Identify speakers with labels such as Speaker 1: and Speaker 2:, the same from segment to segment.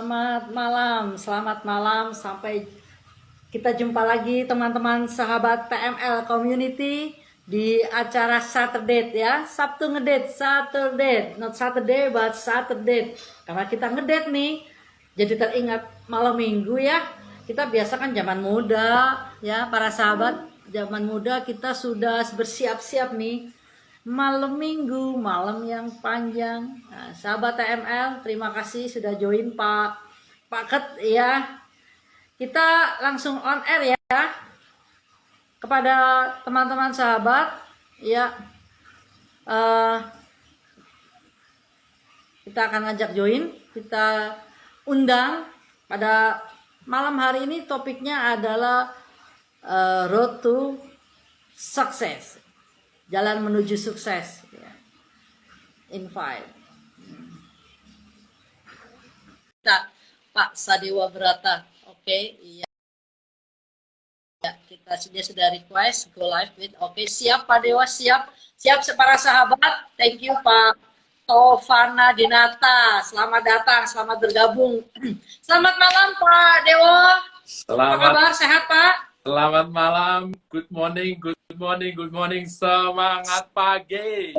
Speaker 1: Selamat malam. Sampai kita jumpa lagi teman-teman sahabat TML Community di acara Saturday ya. Sabtu ngedate, Saturday, not Saturday but Saturday. Karena kita ngedate nih, jadi teringat malam minggu ya. Kita biasa kan zaman muda ya, para sahabat. Zaman muda kita sudah bersiap-siap nih. Malam minggu, malam yang panjang. Nah, sahabat TML, terima kasih sudah join Pak Ket ya. Kita langsung on air ya kepada teman-teman sahabat ya. Kita akan ngajak join, kita undang pada malam hari ini. Topiknya adalah road to success. Jalan menuju sukses ya. Invite Pak Sadewa Brata. Oke, iya ya, kita sudah request go live with. Oke, siap Pak Dewa, siap para sahabat. Thank you Pak Tovana Dinata, selamat datang, selamat bergabung. Selamat malam Pak Dewa. Apa kabar, sehat Pak?
Speaker 2: Selamat malam, good morning, semangat pagi.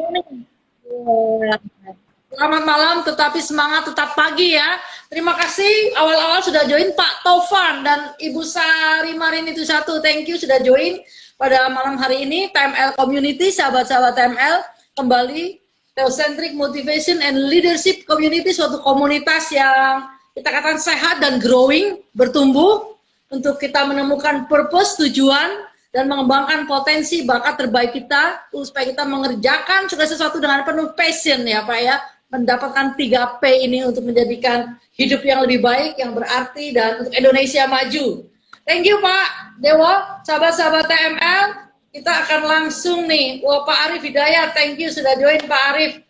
Speaker 1: Selamat malam, tetapi semangat tetap pagi ya. Terima kasih awal-awal sudah join Pak Tovan dan Ibu Sari Marini itu satu. Thank you sudah join pada malam hari ini. TML Community, sahabat-sahabat TML, kembali Theocentric Motivation and Leadership Community, suatu komunitas yang kita katakan sehat dan growing, bertumbuh, untuk kita menemukan purpose, tujuan, dan mengembangkan potensi bakat terbaik kita, supaya kita mengerjakan segala sesuatu dengan penuh passion ya Pak ya, mendapatkan 3P ini untuk menjadikan hidup yang lebih baik, yang berarti, dan untuk Indonesia maju. Thank you Pak Dewa, sahabat-sahabat TML, kita akan langsung nih. Wah, Pak Arif Hidayat, thank you sudah join Pak Arif.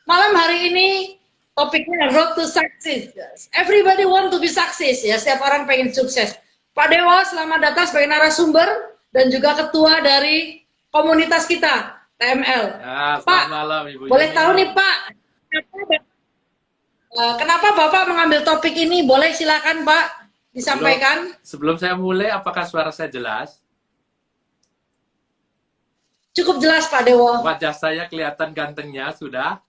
Speaker 1: Malam hari ini topiknya road to success. Everybody want to be success ya. Setiap orang pengen sukses. Pak Dewa, selamat datang sebagai narasumber dan juga ketua dari komunitas kita TML.
Speaker 2: Ya,
Speaker 1: Pak,
Speaker 2: malam, Ibu
Speaker 1: boleh
Speaker 2: Yuni.
Speaker 1: tahu nih Pak, kenapa Bapak mengambil topik ini? Boleh silakan Pak disampaikan.
Speaker 2: Sebelum saya mulai, apakah suara saya jelas?
Speaker 1: Cukup jelas Pak Dewa.
Speaker 2: Wajah saya kelihatan gantengnya sudah.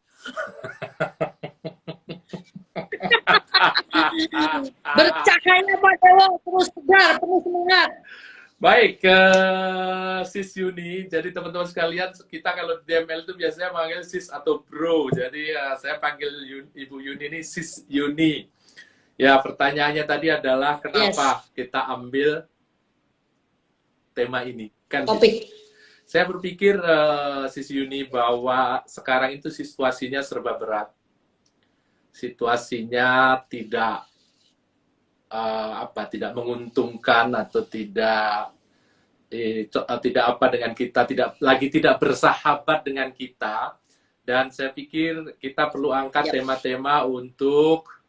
Speaker 1: Bercahaya Pak Dewa, terus segar, terus semangat.
Speaker 2: Baik, Sis Yuni. Jadi teman-teman sekalian, kita kalau di DML itu biasanya manggil Sis atau Bro. Jadi saya panggil Ibu Yuni ini Sis Yuni. Ya, pertanyaannya tadi adalah kenapa kita ambil tema ini? Kan
Speaker 1: topik.
Speaker 2: Saya berpikir, Sis Yuni, bahwa sekarang itu situasinya serba berat. Situasinya tidak tidak menguntungkan atau tidak apa dengan kita, tidak bersahabat dengan kita. Dan saya pikir kita perlu angkat tema-tema untuk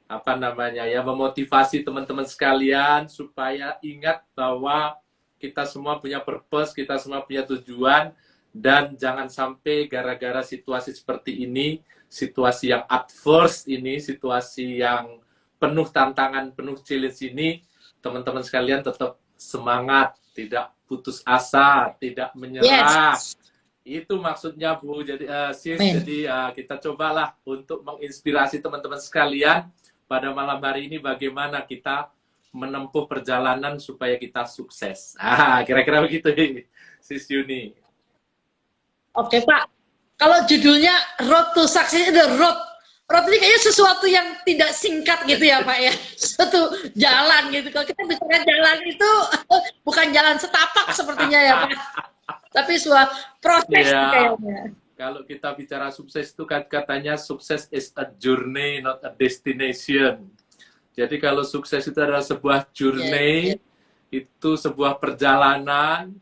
Speaker 2: memotivasi teman-teman sekalian supaya ingat bahwa kita semua punya purpose, kita semua punya tujuan, dan jangan sampai gara-gara situasi seperti ini, situasi yang adverse ini, situasi yang penuh tantangan, penuh challenge ini, teman-teman sekalian tetap semangat, tidak putus asa, tidak menyerah. Itu maksudnya Bu. Jadi Sis, jadi kita cobalah untuk menginspirasi teman-teman sekalian pada malam hari ini bagaimana kita menempuh perjalanan supaya kita sukses. Kira-kira begitu, Sis Yuni.
Speaker 1: Oke Pak, kalau judulnya Road to Success, itu road ini kayaknya sesuatu yang tidak singkat gitu ya Pak ya, suatu jalan gitu. Kalau kita bicara jalan itu bukan jalan setapak sepertinya ya Pak, tapi suatu proses kayaknya.
Speaker 2: Kalau kita bicara sukses itu katanya sukses is a journey, not a destination. Jadi kalau sukses itu adalah sebuah journey, itu sebuah perjalanan,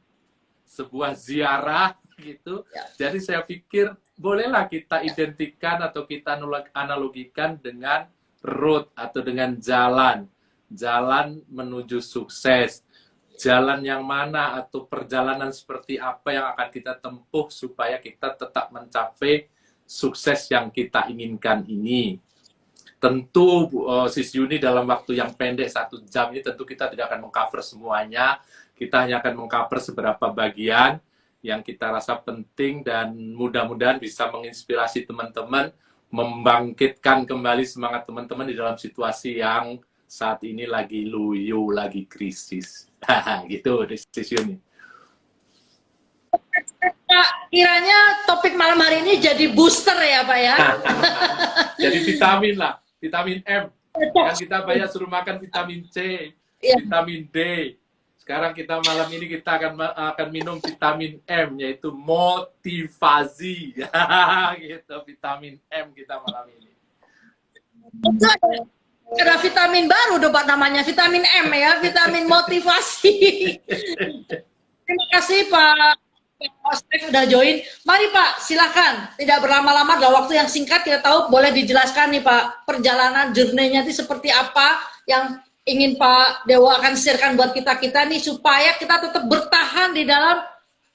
Speaker 2: sebuah ziarah gitu. Jadi saya pikir bolehlah kita identikan atau kita analogikan dengan road atau dengan jalan. Jalan menuju sukses. Jalan yang mana atau perjalanan seperti apa yang akan kita tempuh supaya kita tetap mencapai sukses yang kita inginkan ini. Tentu Sis Yuni dalam waktu yang pendek 1 jam ini tentu kita tidak akan mengcover semuanya. Kita hanya akan mengcover seberapa bagian yang kita rasa penting dan mudah-mudahan bisa menginspirasi teman-teman, membangkitkan kembali semangat teman-teman di dalam situasi yang saat ini lagi luyu, lagi krisis. Gitu, Sis Yuni.
Speaker 1: Kiranya topik malam hari ini jadi booster ya Pak ya.
Speaker 2: Jadi vitamin lah, vitamin M. Kan kita banyak suruh makan vitamin C, vitamin D. Sekarang kita malam ini kita akan minum vitamin M, yaitu motivasi. Gitu, vitamin M kita malam ini.
Speaker 1: Ada vitamin baru dong Pak, namanya vitamin M ya, vitamin motivasi. Terima kasih Pak. Steve sudah join. Mari Pak, silakan. Tidak berlama-lama, dalam waktu yang singkat kita tahu, boleh dijelaskan nih Pak, perjalanan journey-nya itu seperti apa yang ingin Pak Dewo akan share-kan buat kita-kita nih supaya kita tetap bertahan di dalam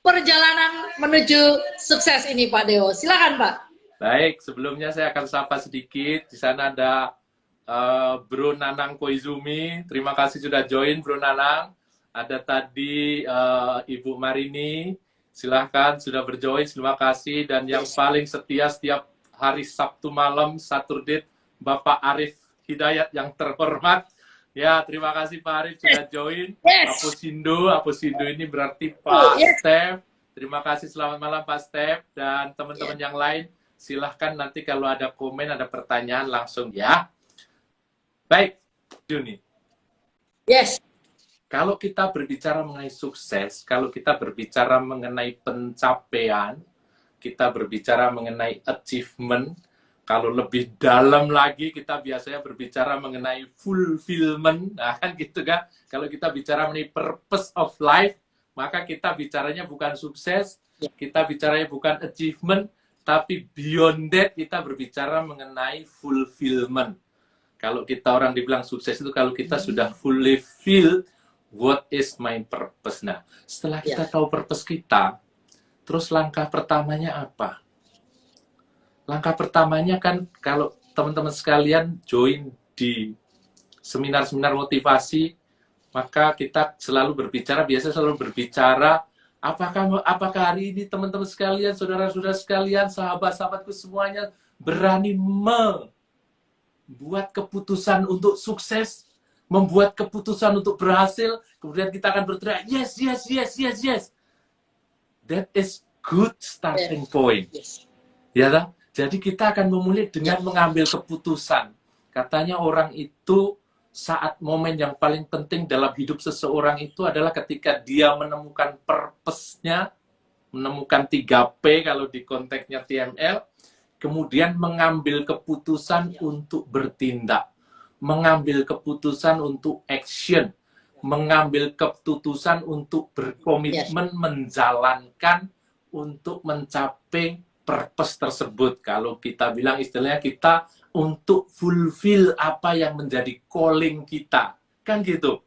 Speaker 1: perjalanan menuju sukses ini Pak Dewo. Silakan Pak.
Speaker 2: Baik, sebelumnya saya akan sapa sedikit. Di sana ada Bro Nanang Koizumi. Terima kasih sudah join Bro Nanang. Ada tadi Ibu Marini. Silahkan sudah berjoin, terima kasih. Dan yang paling setia setiap hari Sabtu malam, Saturday, Bapak Arif Hidayat yang terhormat. Ya, terima kasih Pak Arif sudah join. Aposindo ini berarti Pak Steph. Terima kasih, selamat malam Pak Steph. Dan teman-teman yang lain, silahkan nanti kalau ada komen, ada pertanyaan langsung ya. Baik, Juni.
Speaker 1: Yes.
Speaker 2: Kalau kita berbicara mengenai sukses, kalau kita berbicara mengenai pencapaian, kita berbicara mengenai achievement, kalau lebih dalam lagi kita biasanya berbicara mengenai fulfillment, nah kan gitu kan. Kalau kita bicara mengenai purpose of life, maka kita bicaranya bukan sukses, kita bicaranya bukan achievement, tapi beyond that kita berbicara mengenai fulfillment. Kalau kita orang dibilang sukses itu kalau kita sudah fully filled, what is my purpose? Nah, setelah kita tahu purpose kita, terus langkah pertamanya apa? Langkah pertamanya kan kalau teman-teman sekalian join di seminar-seminar motivasi, maka kita selalu berbicara, apakah hari ini teman-teman sekalian, saudara-saudara sekalian, sahabat-sahabatku semuanya berani membuat keputusan untuk sukses, membuat keputusan untuk berhasil, kemudian kita akan berteriak, yes, yes, yes, yes, yes. That is good starting point. Ya kan? Jadi kita akan memulai dengan mengambil keputusan. Katanya orang itu saat momen yang paling penting dalam hidup seseorang itu adalah ketika dia menemukan purpose-nya, menemukan 3P kalau di konteksnya TML, kemudian mengambil keputusan untuk bertindak. Mengambil keputusan untuk action, mengambil keputusan untuk berkomitmen, menjalankan untuk mencapai purpose tersebut. Kalau kita bilang istilahnya kita untuk fulfill apa yang menjadi calling kita, kan gitu.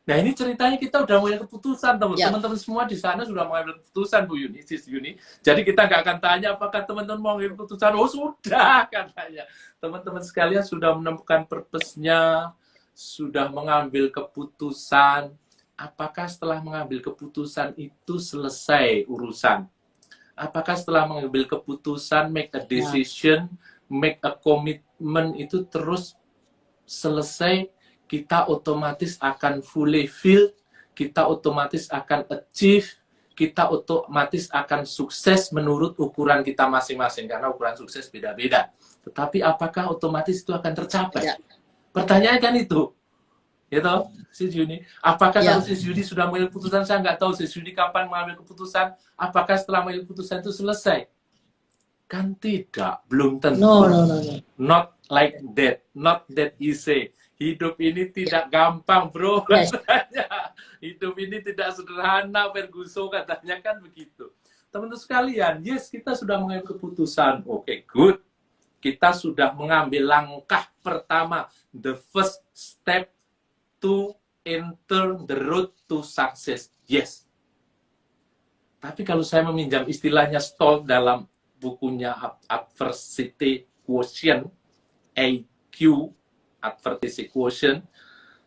Speaker 2: Nah ini ceritanya kita udah mengambil keputusan, teman-teman semua di sana sudah mengambil keputusan, Bu Yuni, Sis Yuni. Jadi kita nggak akan tanya apakah teman-teman mau mengambil keputusan. Oh sudah, katanya. Teman-teman sekalian sudah menemukan purpose-nya, sudah mengambil keputusan. Apakah setelah mengambil keputusan itu selesai urusan? Apakah setelah mengambil keputusan, make a decision, make a commitment itu terus selesai? Kita otomatis akan fully filled, kita otomatis akan achieve, kita otomatis akan sukses menurut ukuran kita masing-masing, karena ukuran sukses beda-beda. Tetapi apakah otomatis itu akan tercapai? Pertanyaan kan itu. Gitu, Sis Yuni. Apakah kalau Sis Yuni sudah mengambil keputusan, saya nggak tahu Sis Yuni kapan mengambil keputusan, apakah setelah mengambil keputusan itu selesai? Kan tidak, belum tentu.
Speaker 1: No.
Speaker 2: Not like that, not that easy. Hidup ini tidak gampang, bro. Katanya. Hidup ini tidak sederhana, Ferguson katanya kan begitu. Teman-teman sekalian, yes, kita sudah mengambil keputusan. Oke, good. Kita sudah mengambil langkah pertama. The first step to enter the road to success. Yes. Tapi kalau saya meminjam istilahnya Stoll dalam bukunya Adversity Quotient, Q, advertising quotient,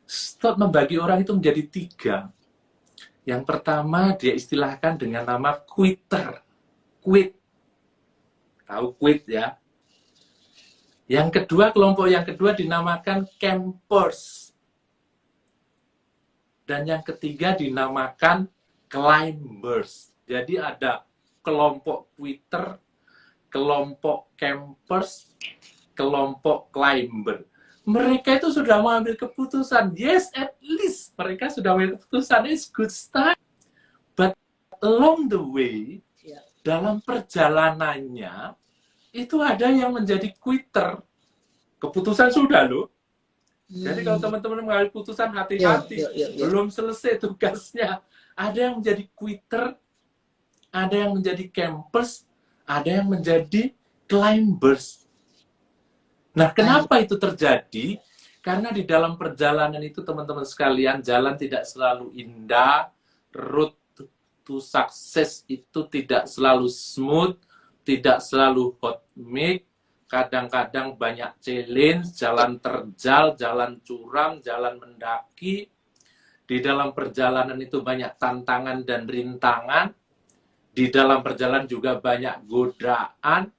Speaker 2: Stott membagi orang itu menjadi 3. Yang pertama dia istilahkan dengan nama quitter. Quit. Tahu quit ya? Yang kedua, kelompok yang kedua dinamakan campers. Dan yang ketiga dinamakan climbers. Jadi ada kelompok quitter, kelompok campers, kelompok climber. Mereka itu sudah mengambil keputusan. Yes, at least mereka sudah mengambil keputusan. It's good start. But along the way, dalam perjalanannya, itu ada yang menjadi quitter. Keputusan sudah loh. Jadi kalau teman-teman mengambil keputusan, hati-hati. Belum selesai tugasnya. Ada yang menjadi quitter, ada yang menjadi campers, ada yang menjadi climbers. Nah, kenapa itu terjadi? Karena di dalam perjalanan itu, teman-teman sekalian, jalan tidak selalu indah, route to success itu tidak selalu smooth, tidak selalu hot mic, kadang-kadang banyak challenge, jalan terjal, jalan curam, jalan mendaki. Di dalam perjalanan itu banyak tantangan dan rintangan. Di dalam perjalanan juga banyak godaan.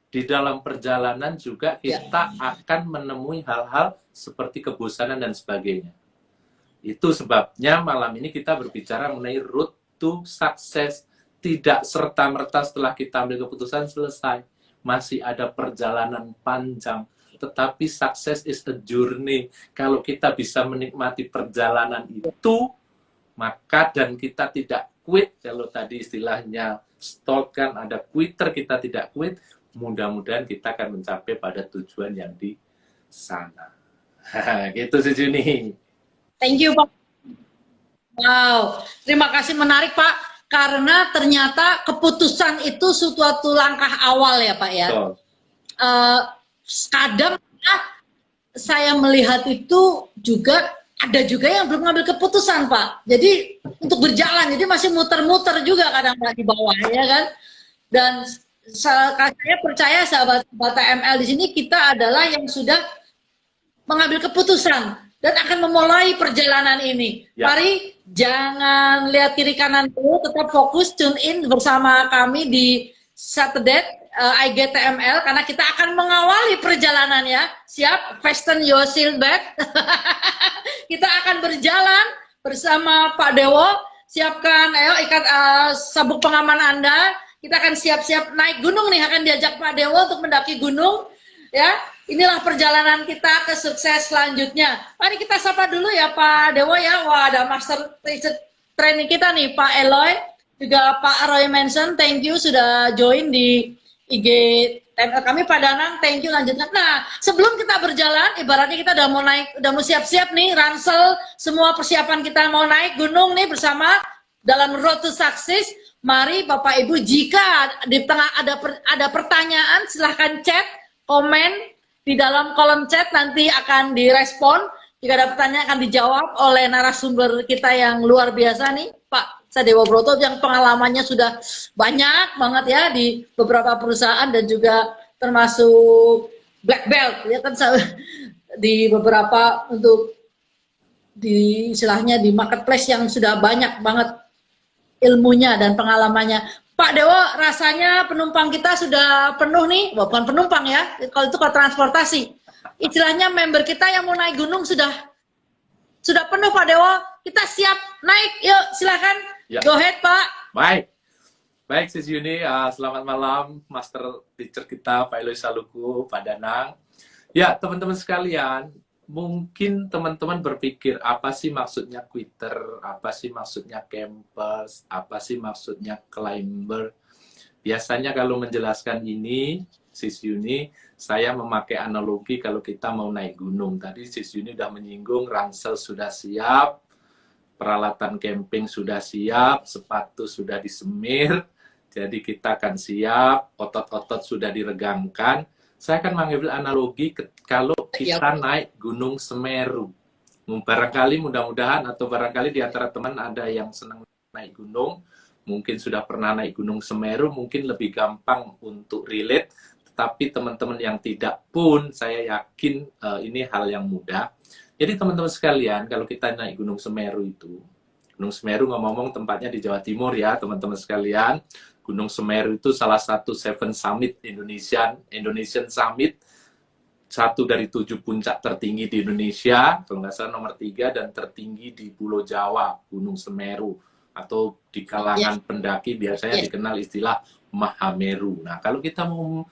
Speaker 2: Di dalam perjalanan juga kita akan menemui hal-hal seperti kebosanan dan sebagainya. Itu sebabnya malam ini kita berbicara mengenai route to success. Tidak serta-merta setelah kita ambil keputusan selesai. Masih ada perjalanan panjang. Tetapi success is a journey. Kalau kita bisa menikmati perjalanan itu, maka dan kita tidak quit, kalau tadi istilahnya Stott kan ada quitter, kita tidak quit, mudah-mudahan kita akan mencapai pada tujuan yang di sana. Gitu sih Juni.
Speaker 1: Thank you Pak. Wow, terima kasih, menarik Pak. Karena ternyata keputusan itu suatu langkah awal ya Pak ya. Kadang saya melihat itu juga ada juga yang belum mengambil keputusan Pak. Jadi untuk berjalan, jadi masih muter-muter juga kadang di bawah ya kan. Dan saya percaya sahabat-sahabat TML di sini kita adalah yang sudah mengambil keputusan dan akan memulai perjalanan ini. Mari jangan lihat kiri kanan dulu, tetap fokus tune in bersama kami di Saturday IGTML karena kita akan mengawali perjalanannya. Siap? Fasten your seatbelt. Kita akan berjalan bersama Pak Dewo. Siapkan, ayo ikat sabuk pengaman Anda. Kita akan siap-siap naik gunung nih, akan diajak Pak Dewo untuk mendaki gunung. Ya, inilah perjalanan kita ke sukses selanjutnya. Mari kita sapa dulu ya Pak Dewo ya. Wah, ada master teacher training kita nih Pak Eloy, juga Pak Roy Manson. Thank you sudah join di IG TML kami. Pak Danang, thank you, lanjutkan. Nah, sebelum kita berjalan, ibaratnya kita udah mau naik, udah mau siap-siap nih, ransel, semua persiapan kita mau naik gunung nih bersama dalam Road to Success. Mari Bapak Ibu, jika di tengah ada pertanyaan, silahkan chat, komen di dalam kolom chat, nanti akan direspon. Jika ada pertanyaan akan dijawab oleh narasumber kita yang luar biasa nih, Pak Sadewo Broto, yang pengalamannya sudah banyak banget ya di beberapa perusahaan dan juga termasuk black belt ya kan, di beberapa untuk di istilahnya di marketplace yang sudah banyak banget ilmunya dan pengalamannya. Pak Dewo, rasanya penumpang kita sudah penuh nih, bukan penumpang ya, kalau itu kalau transportasi. Istilahnya member kita yang mau naik gunung sudah penuh Pak Dewo. Kita siap naik, yuk silakan. Ya. Go ahead Pak.
Speaker 2: Baik Sis Yuni, selamat malam Master Teacher kita Pak Eloy Saluku, Pak Danang. Ya teman-teman sekalian, mungkin teman-teman berpikir apa sih maksudnya quitter, apa sih maksudnya campers, apa sih maksudnya climber. Biasanya kalau menjelaskan ini, Sis Yuni, saya memakai analogi kalau kita mau naik gunung. Tadi Sis Yuni sudah menyinggung ransel sudah siap, peralatan camping sudah siap, sepatu sudah disemir, jadi kita akan siap, otot-otot sudah diregangkan. Saya akan mengambil analogi kalau kita naik Gunung Semeru. Barangkali mudah-mudahan atau barangkali di antara teman ada yang senang naik gunung, mungkin sudah pernah naik Gunung Semeru, mungkin lebih gampang untuk relate. tapi teman-teman yang tidak pun, saya yakin ini hal yang mudah. Jadi teman-teman sekalian, kalau kita naik Gunung Semeru itu, Gunung Semeru ngomong-ngomong tempatnya di Jawa Timur ya, teman-teman sekalian. Gunung Semeru itu salah satu Seven Summit Indonesian Summit, satu dari 7 puncak tertinggi di Indonesia, kalau nggak salah nomor 3 dan tertinggi di Pulau Jawa, Gunung Semeru. Atau di kalangan pendaki biasanya dikenal istilah Mahameru. Nah, kalau kita mau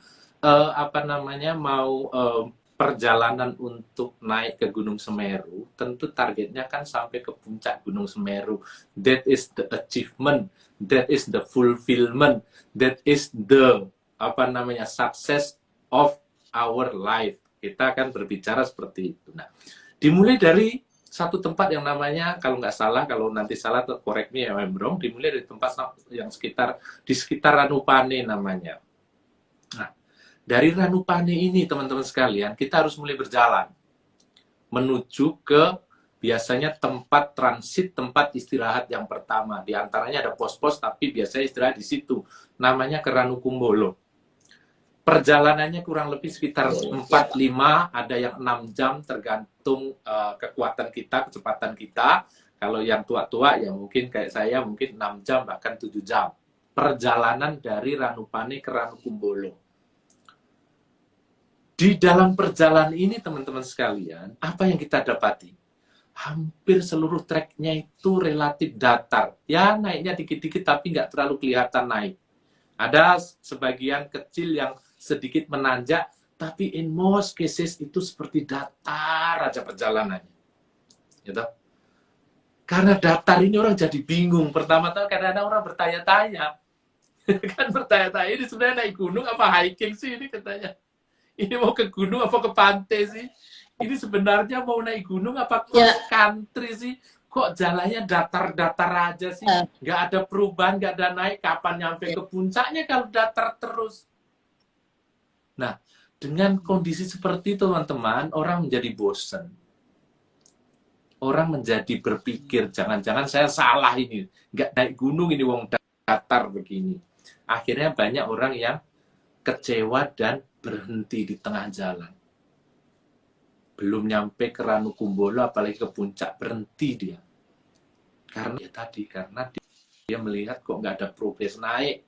Speaker 2: perjalanan untuk naik ke Gunung Semeru, tentu targetnya kan sampai ke puncak Gunung Semeru. That is the achievement, that is the fulfillment, that is the success of our life. Kita akan berbicara seperti itu. Nah, dimulai dari satu tempat yang namanya, kalau nggak salah, kalau nanti salah correct me ya Bro, dimulai dari tempat yang di sekitar Ranupane namanya. Nah, dari Ranupane ini teman-teman sekalian, kita harus mulai berjalan menuju ke biasanya tempat transit, tempat istirahat yang pertama. Di antaranya ada pos-pos, tapi biasanya istirahat di situ. Namanya ke Ranukumbolo. Perjalanannya kurang lebih sekitar 4-5, ada yang 6 jam tergantung kekuatan kita, kecepatan kita. Kalau yang tua-tua ya mungkin kayak saya mungkin 6 jam bahkan 7 jam. Perjalanan dari Ranupane ke Ranukumbolo. Di dalam perjalanan ini teman-teman sekalian, apa yang kita dapati? Hampir seluruh treknya itu relatif datar. Ya naiknya dikit-dikit tapi nggak terlalu kelihatan naik. Ada sebagian kecil yang sedikit menanjak, tapi in most cases itu seperti datar aja perjalanannya. Gitu. Karena datar ini orang jadi bingung. Pertama-tama kadang-kadang orang bertanya-tanya. Kan bertanya-tanya, ini sebenarnya naik gunung apa hiking sih ini katanya. Ini mau ke gunung apa ke pantai sih? Ini sebenarnya mau naik gunung apa cross country sih? Kok jalannya datar-datar aja sih? Nggak ada perubahan, nggak ada naik. Kapan nyampe ke puncaknya kalau datar terus? Nah, dengan kondisi seperti itu, teman-teman, orang menjadi bosan. Orang menjadi berpikir, jangan-jangan saya salah ini. Nggak naik gunung ini, wong datar begini. Akhirnya banyak orang yang kecewa dan berhenti di tengah jalan. Belum nyampe ke Ranukumbolo, apalagi ke puncak, berhenti dia. Karena dia melihat kok nggak ada progres naik,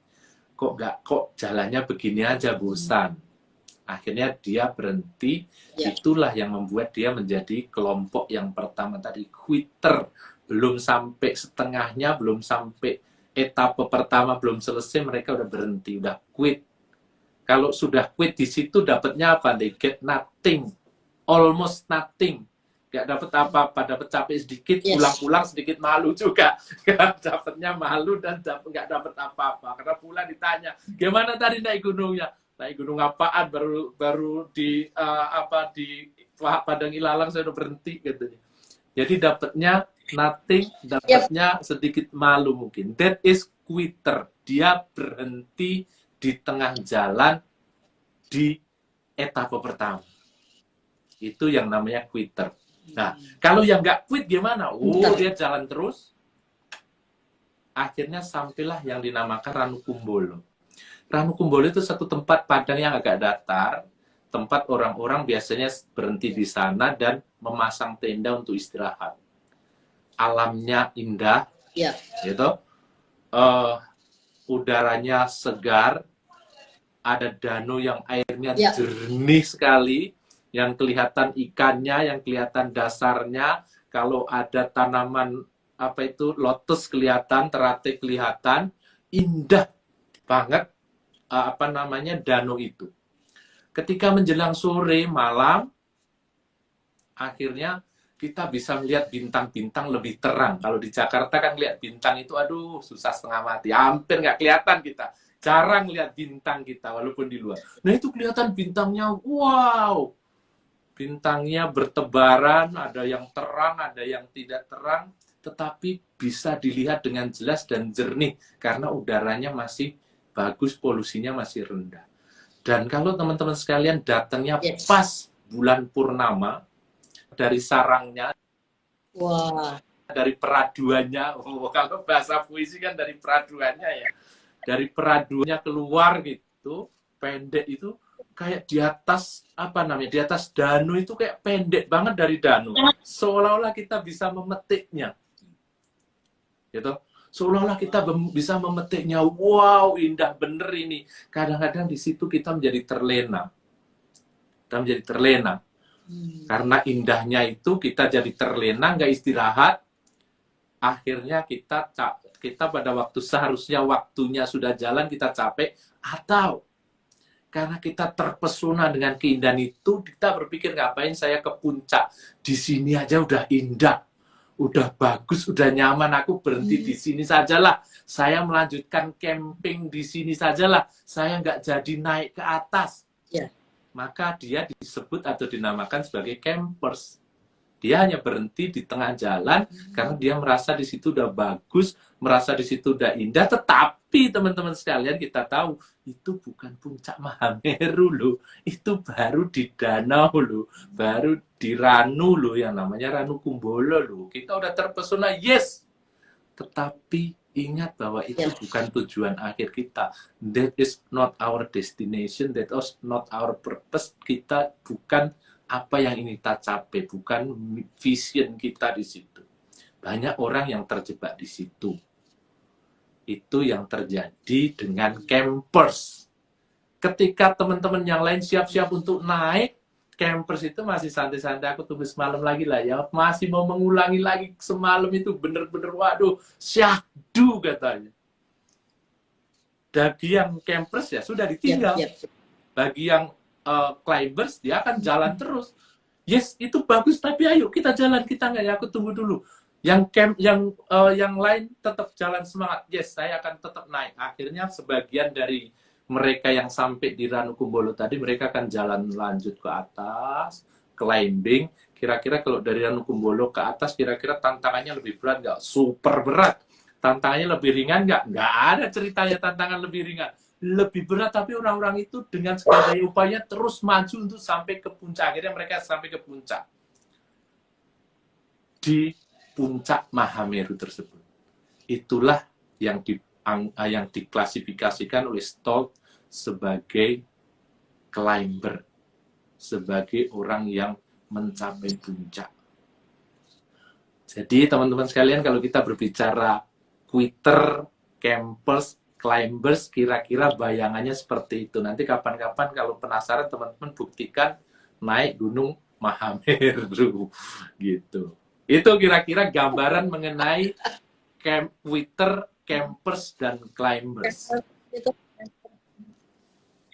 Speaker 2: kok jalannya begini aja, bosan. Akhirnya dia berhenti. Itulah yang membuat dia menjadi kelompok yang pertama tadi, quitter. Belum sampai setengahnya, belum sampai etapa pertama belum selesai, mereka udah berhenti, udah quit. Kalau sudah quit di situ dapatnya apa? They get nothing, almost nothing. Gak dapat apa-apa, dapat capek sedikit, pulang-pulang sedikit malu juga. Dapatnya malu dan nggak dapat apa-apa. Karena pulang ditanya, gimana tadi naik gunungnya? Naik gunung apaan? Baru di Padang Ilalang saya udah berhenti katanya. Jadi dapatnya nothing, dapatnya sedikit malu mungkin. That is quitter. Dia berhenti di tengah jalan di etapa pertama. Itu yang namanya quitter. Nah, kalau yang nggak quit gimana? Dia jalan terus. Akhirnya sampailah yang dinamakan Ranukumbolo. Ranukumbolo itu satu tempat padang yang agak datar, tempat orang-orang biasanya berhenti di sana dan memasang tenda untuk istirahat. Alamnya indah, gitu. Udaranya segar, ada danau yang airnya jernih sekali, yang kelihatan ikannya, yang kelihatan dasarnya. Kalau ada tanaman lotus kelihatan, teratai kelihatan, indah banget danau itu. Ketika menjelang sore malam, akhirnya kita bisa melihat bintang-bintang lebih terang. Kalau di Jakarta kan lihat bintang itu, aduh, susah setengah mati. Hampir nggak kelihatan kita. Jarang lihat bintang kita, walaupun di luar. Nah, itu kelihatan bintangnya, wow. Bintangnya bertebaran, ada yang terang, ada yang tidak terang. Tetapi bisa dilihat dengan jelas dan jernih. Karena udaranya masih bagus, polusinya masih rendah. Dan kalau teman-teman sekalian datangnya pas bulan purnama, dari sarangnya, dari peraduannya, kalau bahasa puisi kan dari peraduannya ya, dari peraduannya keluar gitu, pendek itu, kayak di atas apa namanya, di atas Danu itu kayak pendek banget dari Danu, seolah-olah kita bisa memetiknya, gitu. Seolah-olah kita bisa memetiknya. Wow, indah bener ini. Kadang-kadang di situ kita menjadi terlena. Kita menjadi terlena. Karena indahnya itu kita jadi terlena, nggak istirahat. Akhirnya kita pada waktu seharusnya waktunya sudah jalan, kita capek. Atau karena kita terpesona dengan keindahan itu, kita berpikir ngapain saya ke puncak. Di sini aja udah indah. Udah bagus, udah nyaman, aku berhenti di sini sajalah. Saya melanjutkan camping di sini sajalah. Saya nggak jadi naik ke atas.
Speaker 1: Ya.
Speaker 2: Maka dia disebut atau dinamakan sebagai campers. Dia hanya berhenti di tengah jalan karena dia merasa di situ udah bagus, merasa di situ udah indah. Tetapi teman-teman sekalian, kita tahu itu bukan puncak Mahameru loh. Itu baru di danau loh, baru di Ranu loh, yang namanya Ranu Kumbolo loh. Kita udah terpesona, yes. Tetapi ingat bahwa itu bukan tujuan akhir kita. That is not our destination, that is not our purpose. Kita bukan apa yang ingin kita capai, bukan vision kita di situ. Banyak orang yang terjebak di situ. Itu yang terjadi dengan campers. Ketika teman-teman yang lain siap-siap untuk naik, campers itu masih santai-santai. Aku tunggu semalam lagi lah ya. Masih mau mengulangi lagi semalam itu, bener-bener waduh, syahdu katanya. Bagi yang campers ya sudah ditinggal. Bagi yang climbers, dia akan jalan terus. Yes, itu bagus, tapi ayo kita jalan, kita nggak ya, aku tunggu dulu. Yang yang lain tetap jalan semangat. Yes, saya akan tetap naik. Akhirnya sebagian dari mereka yang sampai di Ranu Kumbolo tadi, mereka akan jalan lanjut ke atas, climbing. Kira-kira kalau dari Ranu Kumbolo ke atas, kira-kira tantangannya lebih berat nggak? Super berat. Tantangannya lebih ringan nggak? Nggak ada ceritanya tantangan lebih ringan. Lebih berat, tapi orang-orang itu dengan segala daya upaya terus maju untuk sampai ke puncak. Akhirnya mereka sampai ke puncak. Di puncak Mahameru tersebut. Itulah yang diklasifikasikan oleh Stoltz sebagai climber, sebagai orang yang mencapai puncak. Jadi teman-teman sekalian, kalau kita berbicara quitter, campers, climbers, kira-kira bayangannya seperti itu. Nanti kapan-kapan kalau penasaran, teman-teman buktikan naik gunung Mahameru gitu. Itu kira-kira gambaran mengenai quitter, campers, dan climbers.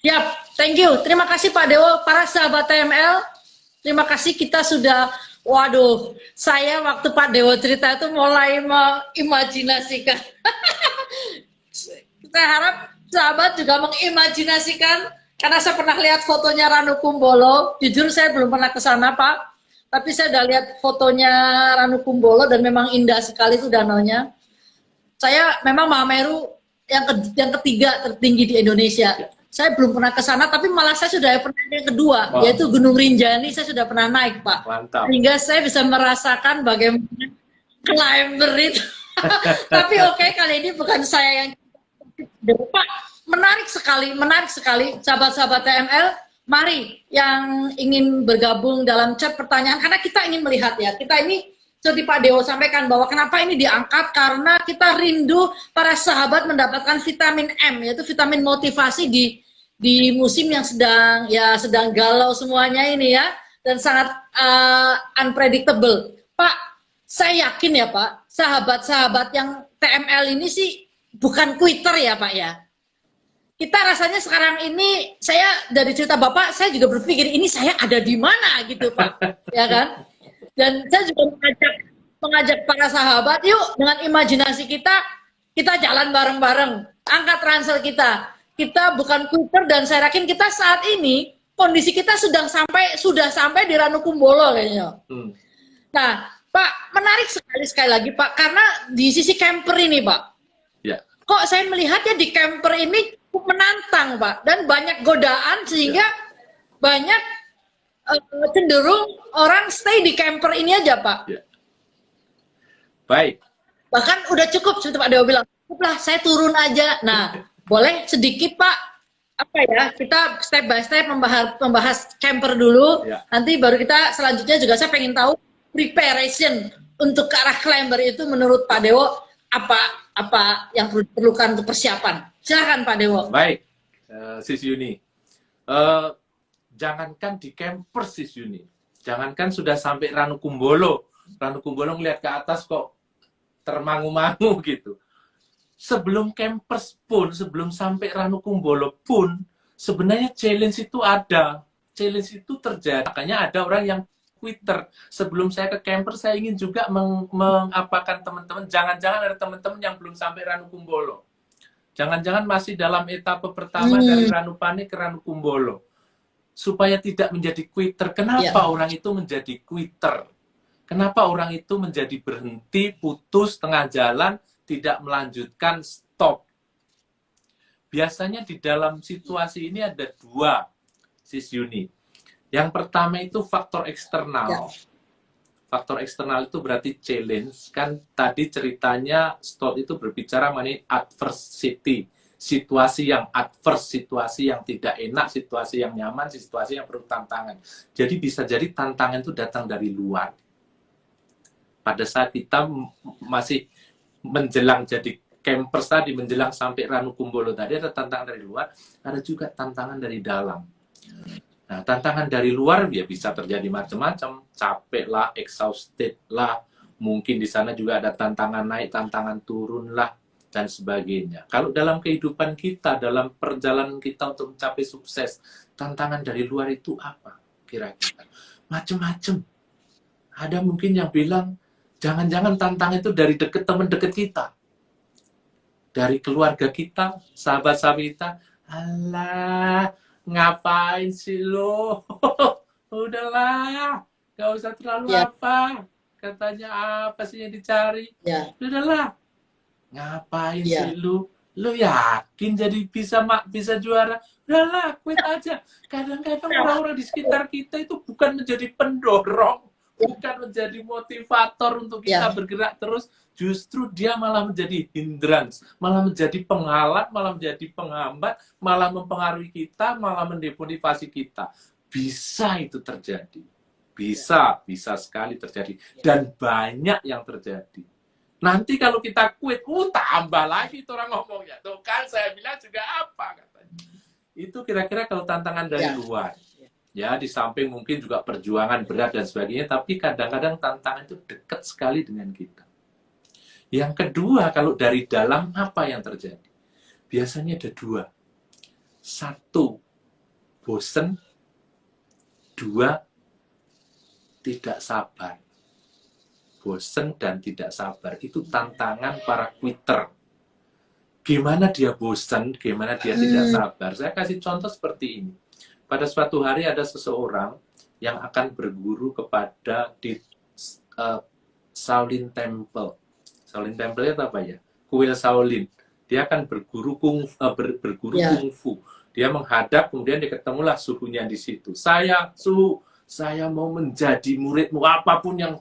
Speaker 1: Yap, thank you. Terima kasih Pak Dewo, para sahabat TML. Terima kasih, kita sudah, waduh, saya waktu Pak Dewo cerita itu mulai mengimajinasikan. Saya harap sahabat juga mengimajinasikan, karena saya pernah lihat fotonya Ranu Kumbolo. Jujur saya belum pernah ke sana, Pak. Tapi saya udah lihat fotonya Ranu Kumbolo dan memang indah sekali itu danaunya. Saya memang Mahameru yang ketiga tertinggi di Indonesia. Saya belum pernah ke sana, tapi malah saya sudah pernah yang kedua, yaitu Gunung Rinjani. Saya sudah pernah naik, Pak.
Speaker 2: Mantap.
Speaker 1: Sehingga saya bisa merasakan bagaimana climber itu. Tapi oke, kali ini bukan saya yang Pak, menarik sekali, sahabat-sahabat TML. Mari yang ingin bergabung dalam chat pertanyaan, karena kita ingin melihat ya, kita ini seperti Pak Dewo sampaikan bahwa kenapa ini diangkat, karena kita rindu para sahabat mendapatkan vitamin M, yaitu vitamin motivasi di musim yang sedang galau semuanya ini ya, dan sangat unpredictable. Pak, saya yakin ya Pak, sahabat-sahabat yang TML ini sih bukan quitter ya Pak ya. Kita rasanya sekarang ini, saya dari cerita Bapak, saya juga berpikir ini saya ada di mana gitu Pak, ya kan? Dan saya juga mengajak para sahabat, yuk dengan imajinasi kita jalan bareng-bareng, angkat ransel kita bukan quitter, dan saya yakin kita saat ini kondisi kita sudah sampai di Ranu Kumbolo kayaknya. Nah Pak, menarik sekali lagi Pak, karena di sisi camper ini Pak, kok saya melihatnya di camper ini menantang Pak, dan banyak godaan sehingga banyak cenderung orang stay di camper ini aja Pak.
Speaker 2: Baik.
Speaker 1: Bahkan udah cukup seperti Pak Dewo bilang, cukuplah saya turun aja. Nah, boleh sedikit Pak apa ya, kita step by step membahas camper dulu,
Speaker 2: Ya.
Speaker 1: nanti baru kita selanjutnya juga saya pengen tahu preparation untuk ke arah climber itu menurut Pak Dewo apa yang diperlukan untuk persiapan. Silakan Pak Dewo.
Speaker 2: Baik, Sis Yuni. Jangankan di camper, Sis Yuni. Jangankan sudah sampai Ranukumbolo. Ranukumbolo ngeliat ke atas kok termangu-mangu gitu. Sebelum campers pun, sebelum sampai Ranukumbolo pun, sebenarnya challenge itu ada. Challenge itu terjadi. Makanya ada orang yang quitter. Sebelum saya ke camper, saya ingin juga mengapakan teman-teman. Jangan-jangan ada teman-teman yang belum sampai Ranukumbolo. Jangan-jangan masih dalam etapa pertama dari Ranupane ke Ranukumbolo. Supaya tidak menjadi quitter. Kenapa orang itu menjadi quitter? Kenapa orang itu menjadi berhenti, putus, tengah jalan, tidak melanjutkan, stop? Biasanya di dalam situasi ini ada dua, Sis Yuni. Yang pertama itu faktor eksternal. Faktor eksternal itu berarti challenge. Kan tadi ceritanya stop itu berbicara mengenai adversity. Situasi yang adverse, situasi yang tidak enak, situasi yang nyaman, situasi yang perlu tantangan. Jadi bisa jadi tantangan itu datang dari luar. Pada saat kita masih menjelang jadi campers tadi, menjelang sampai Ranukumbolo tadi, ada tantangan dari luar, ada juga tantangan dari dalam. Nah, tantangan dari luar ya bisa terjadi macam-macam, capek lah, exhausted lah, mungkin di sana juga ada tantangan naik, tantangan turun lah, dan sebagainya. Kalau dalam kehidupan kita, dalam perjalanan kita untuk mencapai sukses, tantangan dari luar itu apa kira-kira? Macam-macam. Ada mungkin yang bilang, jangan-jangan tantangan itu dari deket teman deket kita. Dari keluarga kita, sahabat-sahabat kita. Alah, ngapain sih lo? Udahlah, gak usah terlalu apa. Katanya apa sih yang dicari? Udahlah, ngapain sih lo? Lo yakin jadi bisa juara? Udahlah, quit aja. Kadang-kadang orang-orang di sekitar kita itu bukan menjadi pendorong, bukan menjadi motivator untuk kita bergerak terus, justru dia malah menjadi hindrance, malah menjadi penghalang, malah menjadi penghambat, malah mempengaruhi kita, malah mendemotivasi kita. Bisa itu terjadi. Bisa sekali terjadi. Dan banyak yang terjadi. Nanti kalau kita quit, tambah lagi itu orang ngomongnya. Tuh kan saya bilang juga apa katanya. Itu kira-kira kalau tantangan dari luar. Ya, di samping mungkin juga perjuangan berat dan sebagainya, tapi kadang-kadang tantangan itu dekat sekali dengan kita. Yang kedua, kalau dari dalam apa yang terjadi? Biasanya ada dua. Satu, bosen. Dua, tidak sabar. Bosen dan tidak sabar. Itu tantangan para quitter. Gimana dia bosen, gimana dia tidak sabar. Saya kasih contoh seperti ini. Pada suatu hari ada seseorang yang akan berguru kepada di Shaolin Temple. Shaolin Temple itu apa ya? Kuil Shaolin. Dia akan berguru kungfu. Dia menghadap, kemudian dia ketemulah suhunya di situ. Saya mau menjadi muridmu. Apapun yang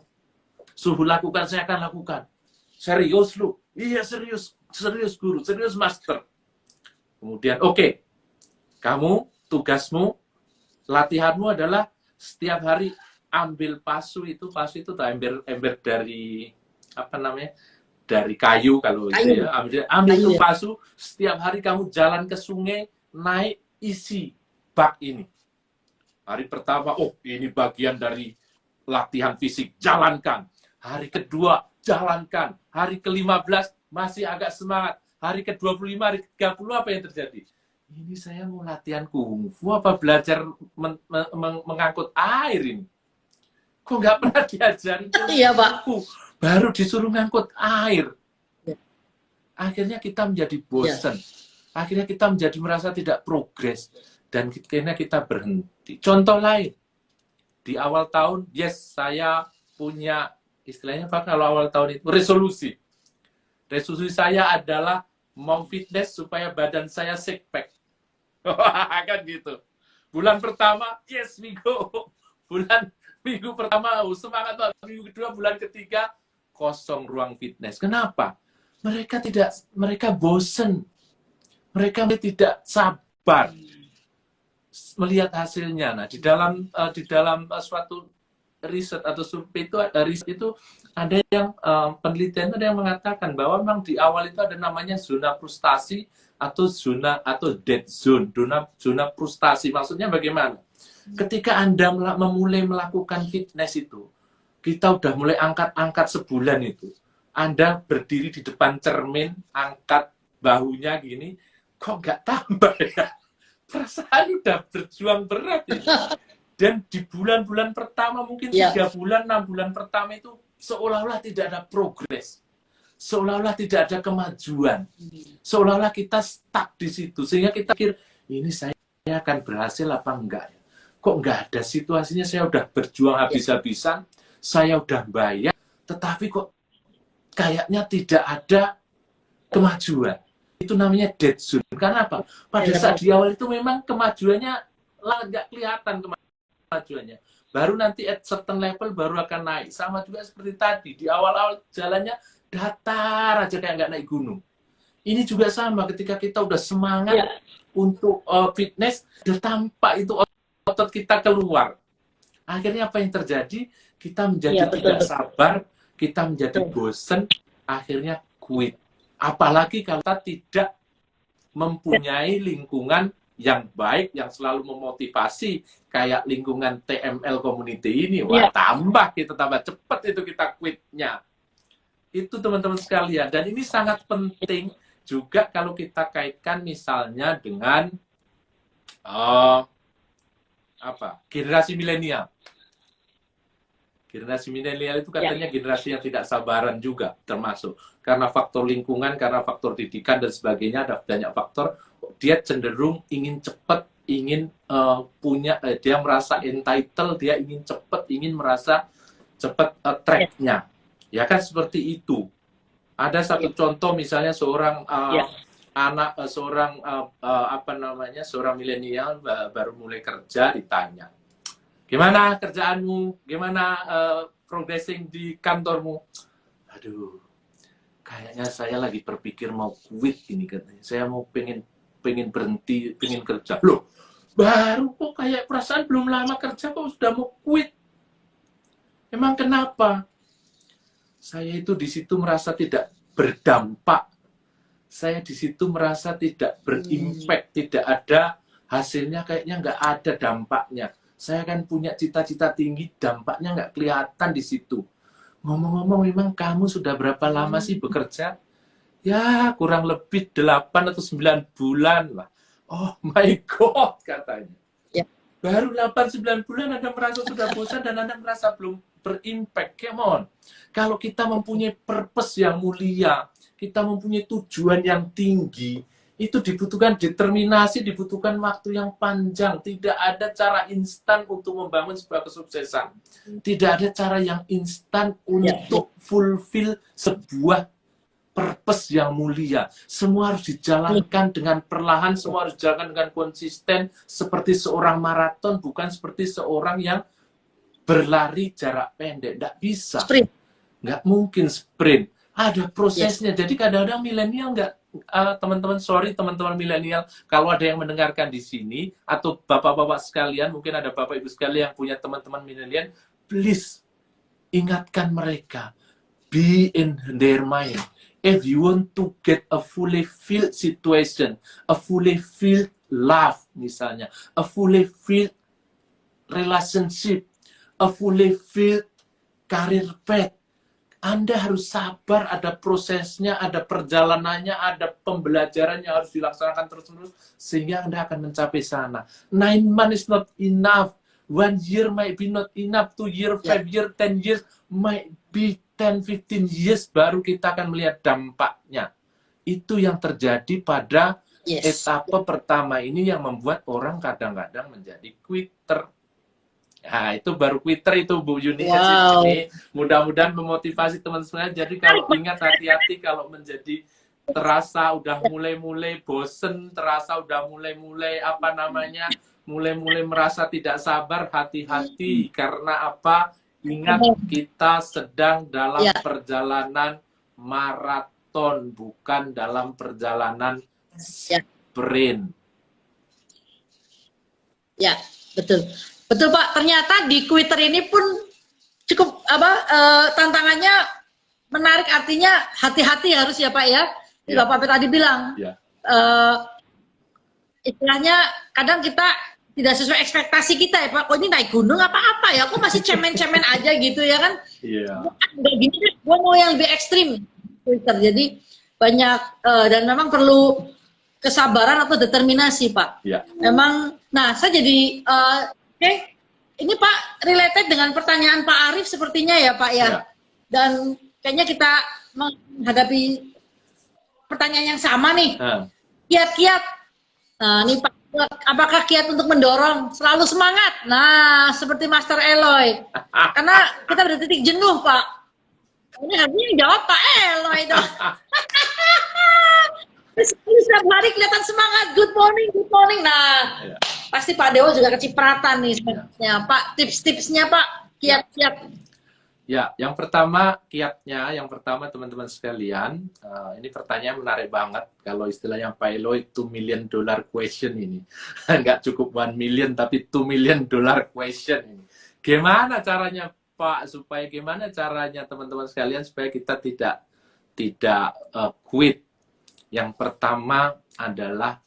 Speaker 2: suhu lakukan, saya akan lakukan. Serius lu? Iya serius guru, serius master. Kemudian oke. Kamu tugasmu, latihanmu adalah setiap hari ambil pasu itu ember dari apa namanya, dari kayu kalau itu ya, ambil itu pasu, setiap hari kamu jalan ke sungai, naik, isi bak ini. Hari pertama, ini bagian dari latihan fisik, jalankan. Hari kedua, jalankan. Hari ke-15 masih agak semangat. Hari ke-25, hari ke-30 apa yang terjadi? Ini saya mau latihan kungfu apa belajar mengangkut air ini? Kok nggak pernah diajarin kungfu? Baru disuruh ngangkut air. Akhirnya kita menjadi bosan. Akhirnya kita menjadi merasa tidak progres. Dan akhirnya kita berhenti. Contoh lain. Di awal tahun, saya punya, istilahnya apa kalau awal tahun itu? Resolusi. Resolusi saya adalah mau fitness supaya badan saya six pack. Kan gitu. Bulan pertama, yes we go. Minggu pertama, semangat banget. Minggu kedua, bulan ketiga, kosong ruang fitness. Kenapa? Mereka bosen. Mereka tidak sabar. sabar melihat hasilnya. Nah, di dalam suatu riset atau survei itu ada yang penelitian itu ada yang mengatakan bahwa memang di awal itu ada namanya zona frustasi atau dead zone, zona frustasi. Maksudnya bagaimana? Ketika Anda memulai melakukan fitness itu, kita udah mulai angkat-angkat sebulan itu. Anda berdiri di depan cermin, angkat bahunya gini, kok nggak tambah ya? Perasaan udah berjuang berat ya. Dan di bulan-bulan pertama, mungkin 3 bulan, 6 bulan pertama itu seolah-olah tidak ada progres. Seolah-olah tidak ada kemajuan. Seolah-olah kita stuck di situ. Sehingga kita pikir, ini saya akan berhasil apa enggak ya? Kok enggak ada situasinya, saya udah berjuang habis-habisan, saya udah bayar, tetapi kok kayaknya tidak ada kemajuan. Itu namanya dead zone. Karena apa? Pada saat di awal itu memang kemajuannya nggak kelihatan kemajuannya. Baru nanti at certain level baru akan naik. Sama juga seperti tadi. Di awal-awal jalannya datar aja kayak nggak naik gunung. Ini juga sama ketika kita udah semangat untuk fitness, udah tampak itu otot kita keluar. Akhirnya apa yang terjadi? Kita menjadi tidak sabar, kita menjadi bosen, akhirnya quit. Apalagi kalau kita tidak mempunyai lingkungan yang baik, yang selalu memotivasi, kayak lingkungan TML community ini, wah tambah cepat itu kita quitnya. Itu teman-teman sekalian. Dan ini sangat penting juga kalau kita kaitkan misalnya dengan generasi milenial. Generasi milenial itu katanya generasi yang tidak sabaran juga termasuk. Karena faktor lingkungan, karena faktor didikan dan sebagainya, ada banyak faktor. Dia cenderung ingin cepat, ingin dia merasa entitled, dia ingin cepat, ingin merasa cepat track-nya. Ya kan seperti itu. Ada satu contoh misalnya seorang seorang milenial baru mulai kerja, ditanya, gimana kerjaanmu? Gimana progressing di kantormu? Aduh, kayaknya saya lagi berpikir mau quit ini katanya. Saya mau pengen berhenti, pengen kerja. Loh, baru kok kayak perasaan belum lama kerja kok sudah mau quit. Emang kenapa? Saya itu di situ merasa tidak berdampak. Saya di situ merasa tidak berimpact, tidak ada hasilnya, kayaknya nggak ada dampaknya. Saya kan punya cita-cita tinggi, dampaknya nggak kelihatan di situ. Ngomong-ngomong, memang kamu sudah berapa lama sih bekerja? Ya, kurang lebih 8 atau 9 bulan lah. Oh my God, katanya. Baru 8-9 bulan Anda merasa sudah bosan dan Anda merasa belum berimpact. Come on. Kalau kita mempunyai purpose yang mulia, kita mempunyai tujuan yang tinggi, itu dibutuhkan determinasi, dibutuhkan waktu yang panjang. Tidak ada cara instan untuk membangun sebuah kesuksesan. Tidak ada cara yang instan untuk fulfill sebuah purpose yang mulia. Semua harus dijalankan dengan perlahan, semua harus dijalankan dengan konsisten, seperti seorang maraton, bukan seperti seorang yang berlari jarak pendek. Tidak bisa. Nggak mungkin sprint. Ada prosesnya. Jadi kadang-kadang milenial nggak, teman-teman milenial, kalau ada yang mendengarkan di sini, atau bapak-bapak sekalian, mungkin ada bapak ibu sekalian yang punya teman-teman milenial, please, ingatkan mereka. Be in their mind. If you want to get a fully filled situation, a fully filled love misalnya, a fully filled relationship, a fully filled career path, Anda harus sabar, ada prosesnya, ada perjalanannya, ada pembelajaran yang harus dilaksanakan terus-menerus, sehingga Anda akan mencapai sana. 9 months is not enough. 1 year might be not enough. 2 year, 5 year, 10 years might be 10-15 years, baru kita akan melihat dampaknya. Itu yang terjadi pada etapa pertama ini yang membuat orang kadang-kadang menjadi quitter. Nah, itu baru quitter itu Bu Yuni. Ini mudah-mudahan memotivasi teman-teman. Jadi kalau ingat, hati-hati kalau menjadi terasa udah mulai-mulai bosen, terasa udah mulai-mulai mulai-mulai merasa tidak sabar, hati-hati. Karena apa? Ingat, kita sedang dalam perjalanan maraton, bukan dalam perjalanan sprint.
Speaker 1: Ya, betul. Betul Pak, ternyata di Twitter ini pun cukup tantangannya menarik, artinya hati-hati harus ya Pak ya.
Speaker 2: Ya.
Speaker 1: Bapak tadi bilang,
Speaker 2: Ya.
Speaker 1: istilahnya kadang kita tidak sesuai ekspektasi kita ya Pak. Kok ini naik gunung apa-apa ya? Kok masih cemen-cemen aja gitu ya kan?
Speaker 2: Iya.
Speaker 1: Udah gini deh, gue mau yang lebih ekstrim Twitter. Jadi banyak dan memang perlu kesabaran atau determinasi Pak.
Speaker 2: Ya.
Speaker 1: Memang, nah saya jadi oke. Ini Pak related dengan pertanyaan Pak Arief sepertinya ya Pak ya.
Speaker 2: Ya.
Speaker 1: Dan kayaknya kita menghadapi pertanyaan yang sama nih. Kiat-kiat. Nah, ini Pak, apakah kiat untuk mendorong selalu semangat? Nah, seperti Master Eloy. Karena kita berada titik jenuh, Pak. Ini harusnya yang jawab Pak Eloy dong. Setiap hari kelihatan semangat, good morning, good morning. Nah,
Speaker 2: Ya.
Speaker 1: pasti Pak Dewo juga kecipratan nih sebenarnya. Pak, tips-tipsnya Pak, kiat-kiat.
Speaker 2: Ya, yang pertama kiatnya, yang pertama teman-teman sekalian, ini pertanyaan menarik banget. Kalau istilahnya Pak Eloy, $2 million question ini. Nggak cukup 1 million, tapi $2 million question ini. Gimana caranya Pak, supaya gimana caranya teman-teman sekalian, supaya kita tidak quit. Yang pertama adalah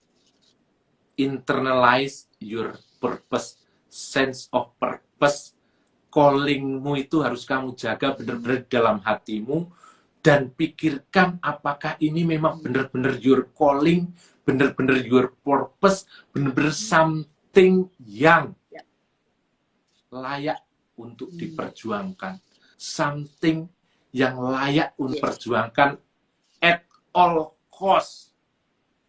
Speaker 2: internalize your purpose, sense of purpose. Callingmu itu harus kamu jaga benar-benar dalam hatimu, dan pikirkan apakah ini memang benar-benar your calling, benar-benar your purpose, benar-benar something yang layak untuk diperjuangkan, something yang layak untuk diperjuangkan at all cost.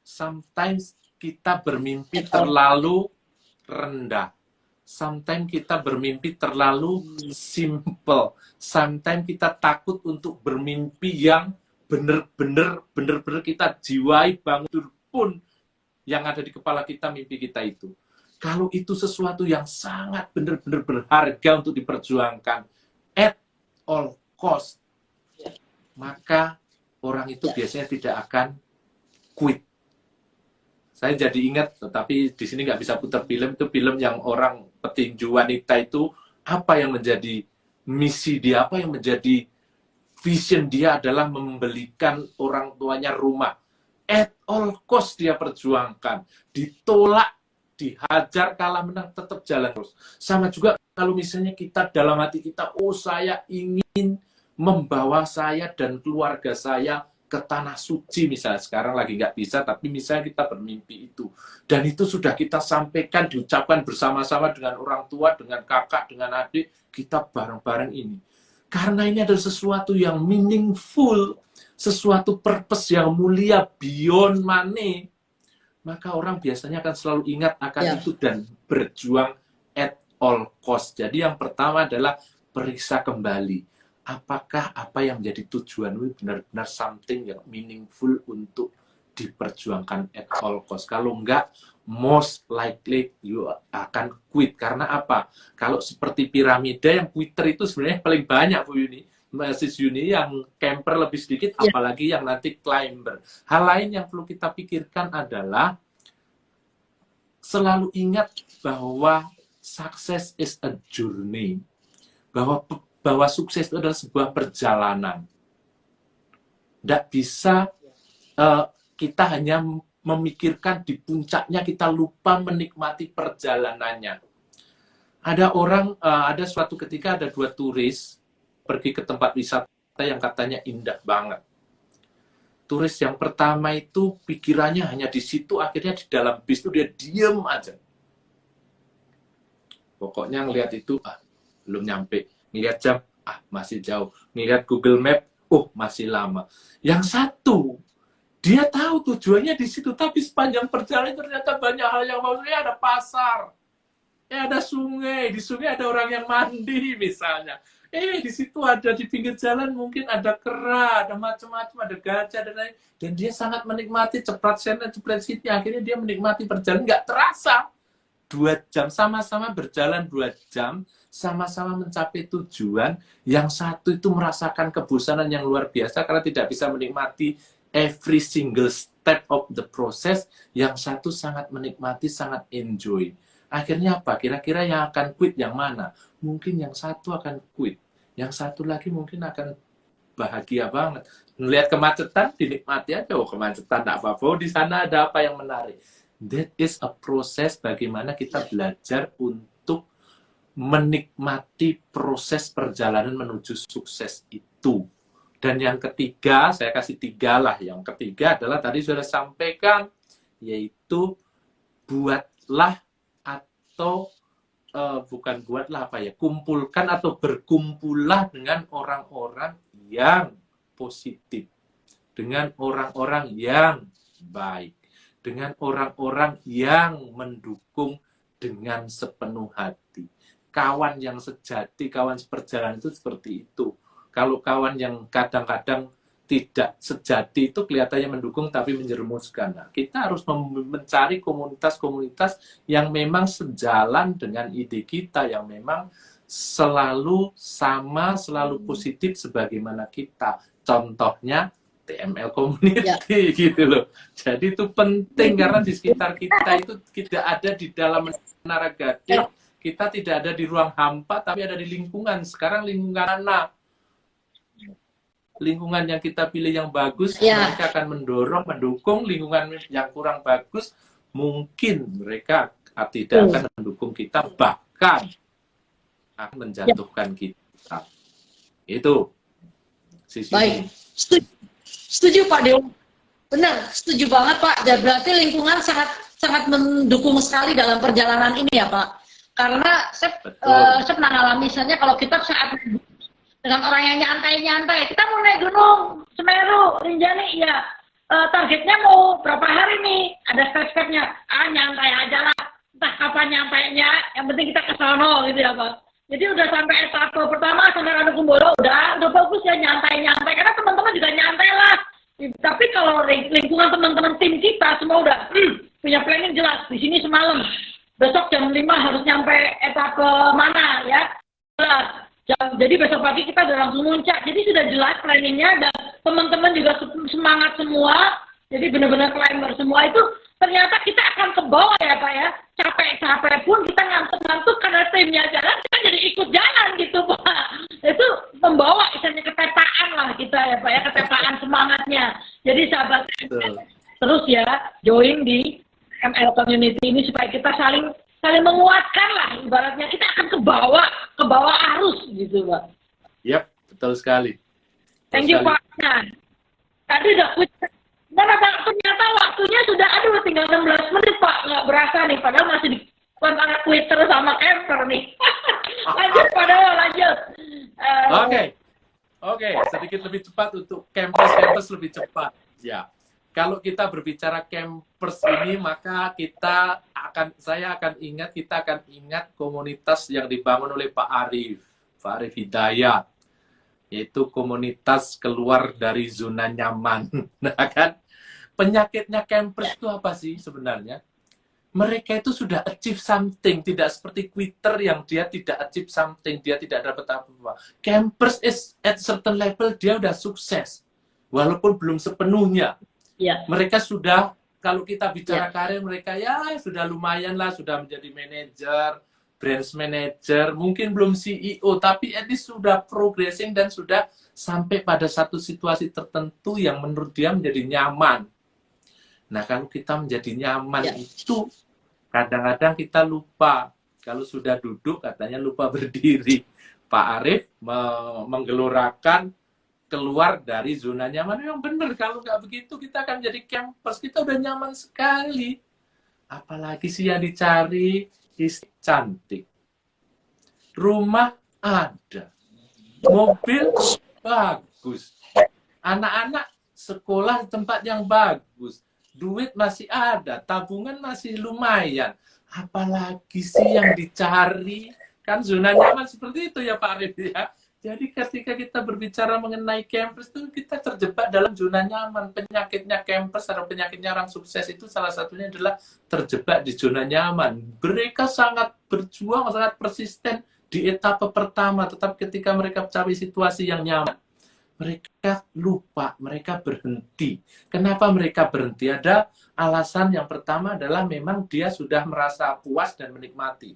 Speaker 2: Sometimes kita bermimpi terlalu rendah. Sometimes kita bermimpi terlalu simple. Sometimes kita takut untuk bermimpi yang benar-benar kita jiwai, bangun pun yang ada di kepala kita, mimpi kita itu. Kalau itu sesuatu yang sangat benar-benar berharga untuk diperjuangkan at all cost, maka orang itu biasanya tidak akan quit. Saya jadi ingat, tetapi di sini nggak bisa putar film, itu film yang orang petinju wanita itu, apa yang menjadi misi dia, apa yang menjadi vision dia adalah membelikan orang tuanya rumah. At all cost dia perjuangkan, ditolak, dihajar, kalah menang, tetap jalan terus. Sama juga kalau misalnya kita dalam hati kita, oh saya ingin membawa saya dan keluarga saya ke tanah suci, misalnya sekarang lagi nggak bisa, tapi misalnya kita bermimpi itu, dan itu sudah kita sampaikan, diucapkan bersama-sama dengan orang tua, dengan kakak, dengan adik, kita bareng-bareng ini, karena ini adalah sesuatu yang meaningful, sesuatu purpose yang mulia, beyond money, maka orang biasanya akan selalu ingat akan itu dan berjuang at all cost. Jadi yang pertama adalah periksa kembali, apakah apa yang menjadi tujuanmu benar-benar something yang meaningful untuk diperjuangkan at all cost. Kalau enggak, most likely you akan quit. Karena apa? Kalau seperti piramida, yang quitter itu sebenarnya paling banyak, Bu Yuni. Sis Yuni, yang camper lebih sedikit, apalagi yang nanti climber. Hal lain yang perlu kita pikirkan adalah selalu ingat bahwa success is a journey. Bahwa sukses itu adalah sebuah perjalanan. Tidak bisa kita hanya memikirkan di puncaknya, kita lupa menikmati perjalanannya. Ada suatu ketika ada 2 turis pergi ke tempat wisata yang katanya indah banget. Turis yang pertama itu pikirannya hanya di situ, akhirnya di dalam bis itu dia diem aja. Pokoknya ngelihat itu, belum nyampe. Ngelihat jam, masih jauh. Ngelihat Google Map, masih lama. Yang satu, dia tahu tujuannya di situ, tapi sepanjang perjalanan ternyata banyak hal yang maksudnya ada pasar, ada sungai, di sungai ada orang yang mandi misalnya. Di situ ada di pinggir jalan mungkin ada kera, ada macam-macam, ada gajah dan lain. Dan dia sangat menikmati, ceprat sana, ceprat sini. Akhirnya dia menikmati perjalanan, nggak terasa. 2 jam, sama-sama berjalan 2 jam, sama-sama mencapai tujuan. Yang satu itu merasakan kebosanan yang luar biasa karena tidak bisa menikmati every single step of the process. Yang satu sangat menikmati, sangat enjoy. Akhirnya apa? Kira-kira yang akan quit yang mana? Mungkin yang satu akan quit, yang satu lagi mungkin akan bahagia banget. Melihat kemacetan, dinikmati aja. Oh, kemacetan tak apa-apa. Oh, di sana ada apa yang menarik. That is a proses bagaimana kita belajar untuk menikmati proses perjalanan menuju sukses itu. Dan yang ketiga, saya kasih 3 lah. Yang ketiga adalah tadi sudah sampaikan, yaitu buatlah atau bukan buatlah apa ya, kumpulkan atau berkumpullah dengan orang-orang yang positif, dengan orang-orang yang baik, dengan orang-orang yang mendukung dengan sepenuh hati. Kawan yang sejati, kawan seperjalanan itu seperti itu. Kalau kawan yang kadang-kadang tidak sejati itu kelihatannya mendukung tapi menjerumuskan. Nah, kita harus mencari komunitas-komunitas yang memang sejalan dengan ide kita, yang memang selalu sama, selalu positif sebagaimana kita. Contohnya TML Community gitu loh. Jadi itu penting karena di sekitar kita itu tidak ada di dalam Menara Gading, kita tidak ada di ruang hampa tapi ada di lingkungan. Sekarang lingkungan anak. Lingkungan yang kita pilih yang bagus, mereka akan mendorong, mendukung. Lingkungan yang kurang bagus, mungkin mereka tidak akan mendukung kita, bahkan akan menjatuhkan kita. Itu sisi.
Speaker 1: Baik, setuju Pak Dewa. Benar, setuju banget Pak. Dan berarti lingkungan sangat mendukung sekali dalam perjalanan ini ya Pak. Karena saya pernah ngalami, misalnya kalau kita saat dengan orang yang nyantai-nyantai, kita mau naik gunung Semeru, Rinjani, ya targetnya mau berapa hari nih, ada step-stepnya, nyantai aja lah, entah kapan nyampainya, yang penting kita ke sono gitu ya Pak. Jadi udah sampai etapa pertama sampai Ranukumbolo, udah bagus ya nyantai-nyantai, karena teman-teman juga nyantai lah. Tapi kalau lingkungan teman-teman tim kita semua udah punya planning jelas, di sini semalam, besok jam 5 harus nyampe etapa mana ya, jelas. Jadi besok pagi kita udah langsung muncak. Jadi sudah jelas planningnya dan teman-teman juga semangat semua. Jadi benar-benar climber semua itu ternyata kita akan ke bawah ya Pak ya. Capek-capek pun kita ngantuk-ngantuk karena timnya jalan, kita jadi ikut jalan gitu Pak. Itu membawa istilahnya ketepaan lah kita ya Pak ya, ketepaan semangatnya. Jadi sahabat terus ya join di ML Community ini supaya kita saling menguatkan lah, ibaratnya kita akan ke bawah arus gitu Pak.
Speaker 2: Yap, betul sekali.
Speaker 1: Thank you Pak. Nah, tadi udah ternyata waktunya sudah tinggal 16 menit Pak, nggak berasa nih, padahal masih di antara Twitter sama camper nih. Lanjut padahal lanjut.
Speaker 2: Oke, sedikit lebih cepat untuk campers lebih cepat. Ya. Kalau kita berbicara campers ini, maka kita akan ingat komunitas yang dibangun oleh Pak Arif Hidayat, yaitu komunitas keluar dari zona nyaman. Nah kan, penyakitnya campers itu apa sih sebenarnya? Mereka itu sudah achieve something, tidak seperti quitter yang dia tidak achieve something, dia tidak dapat apa-apa. Campers is at certain level, dia udah sukses, walaupun belum sepenuhnya. Mereka sudah, kalau kita bicara karir mereka ya sudah lumayan lah, sudah menjadi manajer, branch manager, mungkin belum CEO, tapi at least sudah progressing dan sudah sampai pada satu situasi tertentu yang menurut dia menjadi nyaman. Nah, kalau kita menjadi nyaman itu, kadang-kadang kita lupa. Kalau sudah duduk, katanya lupa berdiri. Pak Arif menggelorakan keluar dari zona nyaman. Memang benar, kalau nggak begitu kita akan jadi campers. Kita udah nyaman sekali. Apalagi sih yang dicari? Istri cantik. Rumah ada. Mobil bagus. Anak-anak sekolah di tempat yang bagus. Duit masih ada. Tabungan masih lumayan. Apalagi sih yang dicari? Kan zona nyaman seperti itu ya Pak Arif ya. Jadi ketika kita berbicara mengenai campers itu kita terjebak dalam zona nyaman. Penyakitnya campers atau penyakitnya orang sukses itu salah satunya adalah terjebak di zona nyaman. Mereka sangat berjuang, sangat persisten di etapa pertama, tetapi ketika mereka mencapai situasi yang nyaman, mereka lupa, mereka berhenti. Kenapa mereka berhenti? Ada alasan. Yang pertama adalah memang dia sudah merasa puas dan menikmati.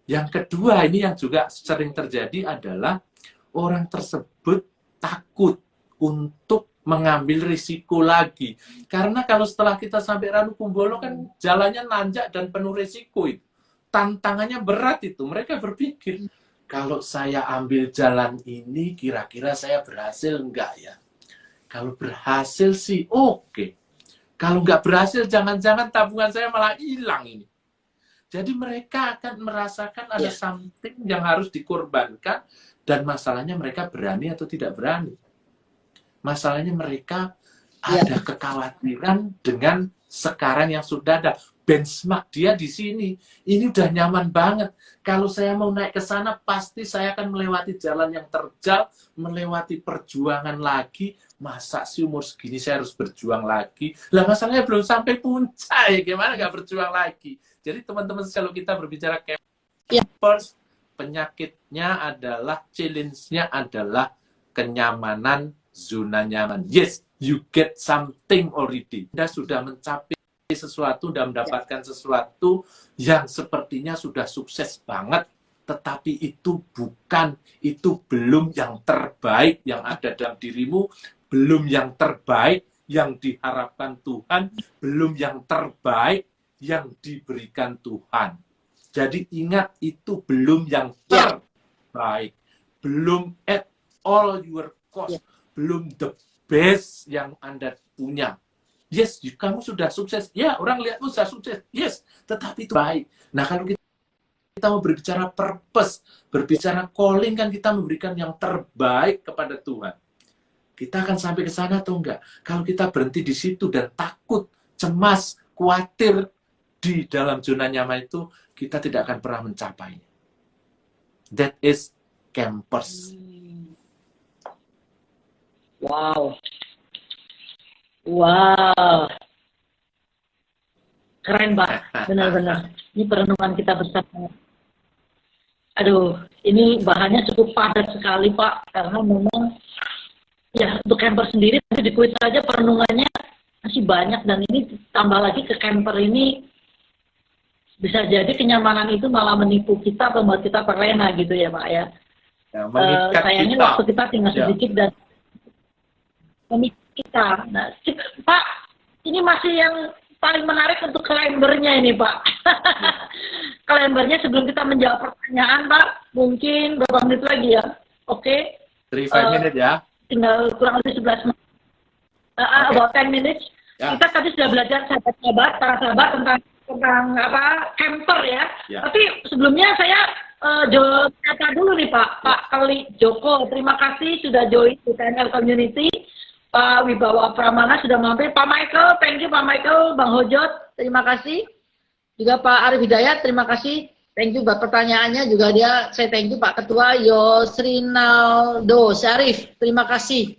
Speaker 2: Yang kedua, ini yang juga sering terjadi adalah orang tersebut takut untuk mengambil risiko lagi. Karena kalau setelah kita sampai Ranukumbolo kan jalannya nanjak dan penuh risiko itu. Tantangannya berat itu. Mereka berpikir, kalau saya ambil jalan ini, kira-kira saya berhasil enggak ya? Kalau berhasil sih oke. Kalau nggak berhasil, jangan-jangan tabungan saya malah hilang ini. Jadi mereka akan merasakan ada something yang harus dikorbankan, dan masalahnya mereka berani atau tidak berani. Masalahnya mereka ada kekhawatiran dengan sekarang yang sudah ada. Benchmark dia di sini, ini udah nyaman banget. Kalau saya mau naik ke sana, pasti saya akan melewati jalan yang terjal, melewati perjuangan lagi. Masa sih umur segini saya harus berjuang lagi? Lah masalahnya belum sampai puncak, ya gimana nggak berjuang lagi? Jadi teman-teman, kalau kita berbicara campers, penyakitnya adalah, challenge-nya adalah kenyamanan, zona nyaman. Yes, you get something already. Anda sudah mencapai sesuatu dan mendapatkan sesuatu yang sepertinya sudah sukses banget, tetapi itu belum yang terbaik yang ada dalam dirimu, belum yang terbaik yang diharapkan Tuhan, belum yang terbaik yang diberikan Tuhan. Jadi ingat, itu belum yang terbaik, belum at all your cost, belum the best yang Anda punya. Yes, kamu sudah sukses. Ya, orang lihat sudah sukses. Yes, tetapi itu baik. Nah, kalau kita mau berbicara purpose, berbicara calling, kan kita memberikan yang terbaik kepada Tuhan. Kita akan sampai ke sana atau enggak? Kalau kita berhenti di situ dan takut, cemas, khawatir di dalam zona nyaman itu, kita tidak akan pernah mencapainya. That is campers.
Speaker 1: Wow. Wow, keren banget, benar-benar. Ini perenungan kita bersama. Aduh, ini bahannya cukup padat sekali, Pak, karena memang ya untuk camper sendiri nanti di kuis saja perenungannya masih banyak, dan ini tambah lagi ke camper ini bisa jadi kenyamanan itu malah menipu kita, membuat kita terlena gitu ya, Pak ya. Sayangnya waktu kita tinggal sedikit dan kita. Nah, Pak, ini masih yang paling menarik untuk climbernya ini, Pak. Climbernya sebelum kita menjawab pertanyaan, Pak, mungkin berapa menit lagi ya? Oke.
Speaker 2: 3-5 menit ya.
Speaker 1: Tinggal kurang lebih 11 menit. About 10 minutes. Kita tadi sudah belajar sahabat-sahabat, para sahabat tentang apa camper ya. Tapi sebelumnya saya kata dulu nih Pak Kali Joko, terima kasih sudah join di channel community. Pak Wibawa Pramana sudah mampir. Pak Michael, thank you Pak Michael. Bang Hojot, terima kasih. Juga Pak Arif Hidayat, terima kasih. Thank you buat pertanyaannya. Juga saya thank you Pak Ketua Yosrinaldo Syarif, terima kasih.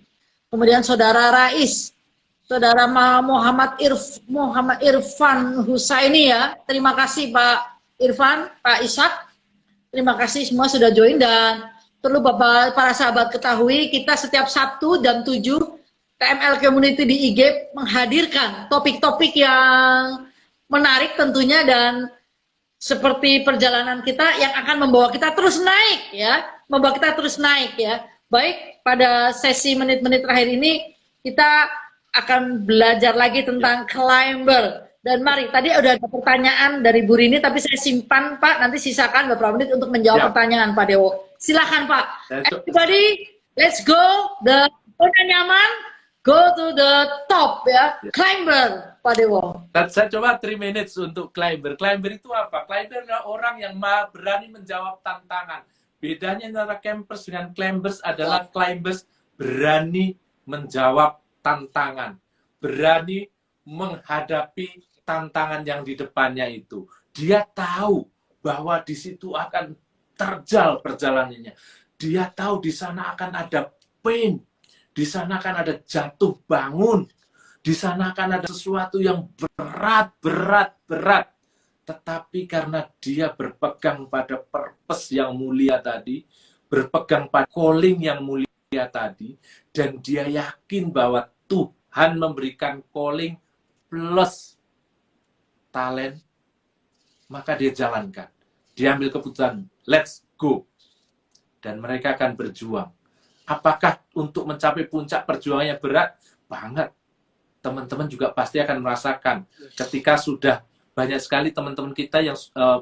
Speaker 1: Kemudian Saudara Rais, Saudara Muhammad Irfan Husaini ya. Terima kasih Pak Irfan, Pak Ishak. Terima kasih semua sudah join, dan perlu Bapak para sahabat ketahui, kita setiap Sabtu jam 7 TML Community di IG menghadirkan topik-topik yang menarik tentunya, dan seperti perjalanan kita yang akan membawa kita terus naik ya, Baik, pada sesi menit-menit terakhir ini kita akan belajar lagi tentang climber. Dan mari, tadi udah ada pertanyaan dari Bu Rini, tapi saya simpan Pak, nanti sisakan beberapa menit untuk menjawab pertanyaan Pak Dewo. Silakan Pak. Everybody, let's go. The zona nyaman, go to the top ya. Climber, Pak Dewo.
Speaker 2: Saya coba 3 minutes untuk climber. Climber itu apa? Climber adalah orang yang berani menjawab tantangan. Bedanya antara campers dengan climbers adalah climbers berani menjawab tantangan, berani menghadapi tantangan yang di depannya itu. Dia tahu bahwa di situ akan terjal perjalanannya. Dia tahu di sana akan ada pain, di sana akan ada jatuh bangun, di sana akan ada sesuatu yang berat. Tetapi karena dia berpegang pada purpose yang mulia tadi, berpegang pada calling yang mulia, tadi, dan dia yakin bahwa Tuhan memberikan calling plus talent, maka dia jalankan. Dia ambil keputusan, let's go. Dan mereka akan berjuang. Apakah untuk mencapai puncak perjuangannya berat? Banget. Teman-teman juga pasti akan merasakan ketika sudah banyak sekali teman-teman kita yang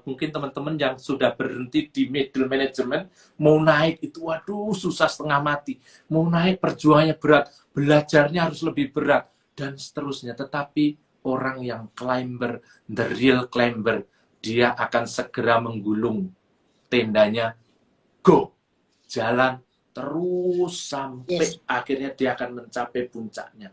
Speaker 2: mungkin teman-teman yang sudah berhenti di middle management, mau naik itu waduh susah setengah mati. Mau naik perjuangannya berat, belajarnya harus lebih berat dan seterusnya. Tetapi orang yang climber, the real climber, dia akan segera menggulung tendanya, go, jalan terus sampai akhirnya dia akan mencapai puncaknya.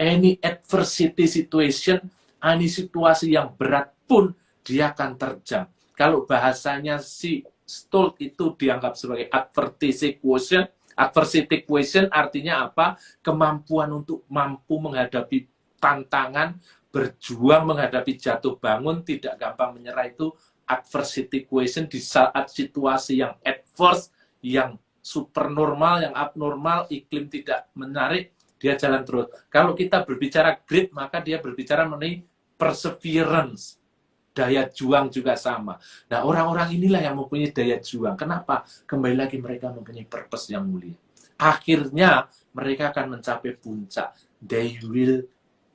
Speaker 2: Any adversity situation, any situasi yang berat pun dia akan terjang. Kalau bahasanya si Stoltz itu dianggap sebagai adversity quotient. Adversity quotient artinya apa? Kemampuan untuk mampu menghadapi tantangan, berjuang menghadapi jatuh bangun, tidak gampang menyerah, itu adversity quotient. Di saat situasi yang adverse, yang super normal, yang abnormal, iklim tidak menarik, dia jalan terus. Kalau kita berbicara grit, maka dia berbicara mengenai perseverance. Daya juang juga sama. Nah, orang-orang inilah yang mempunyai daya juang. Kenapa? Kembali lagi mereka mempunyai purpose yang mulia. Akhirnya mereka akan mencapai puncak. They will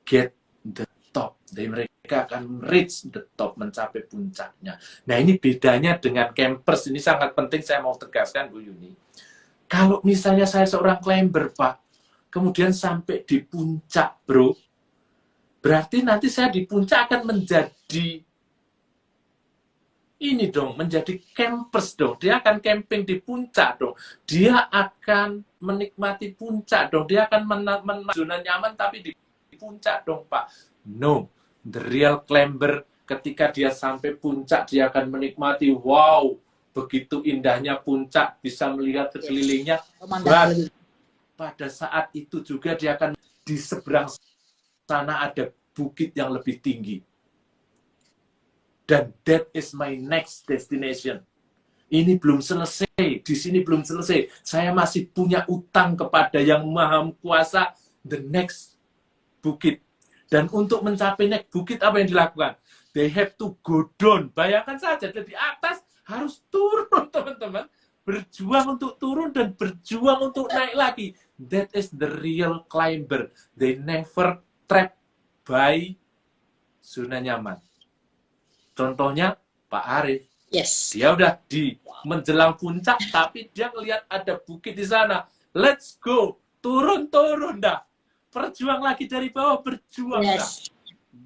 Speaker 2: get the top. Mereka akan reach the top, mencapai puncaknya. Nah, ini bedanya dengan campers. Ini sangat penting saya mau tegaskan, Bu Yuni. Kalau misalnya saya seorang climber, Pak, kemudian sampai di puncak, bro, berarti nanti saya di puncak akan menjadi ini dong, menjadi campers dong. Dia akan camping di puncak dong. Dia akan menikmati puncak dong. Dia akan zona nyaman tapi di puncak dong, Pak. No, the real climber ketika dia sampai puncak, dia akan menikmati, wow, begitu indahnya puncak, bisa melihat sekelilingnya. Pada saat itu juga dia akan di seberang sana ada bukit yang lebih tinggi. Dan that is my next destination. Ini belum selesai, di sini belum selesai. Saya masih punya utang kepada Yang Maha Kuasa, the next bukit. Dan untuk mencapai next bukit, apa yang dilakukan? They have to go down. Bayangkan saja, dari atas harus turun, teman-teman. Berjuang untuk turun dan berjuang untuk naik lagi. That is the real climber. They never trapped by zona nyaman. Contohnya Pak Arief.
Speaker 1: Yes.
Speaker 2: Dia udah di menjelang puncak, tapi dia ngelihat ada bukit di sana. Let's go. Turun-turun dah. Perjuang lagi dari bawah, berjuang dah.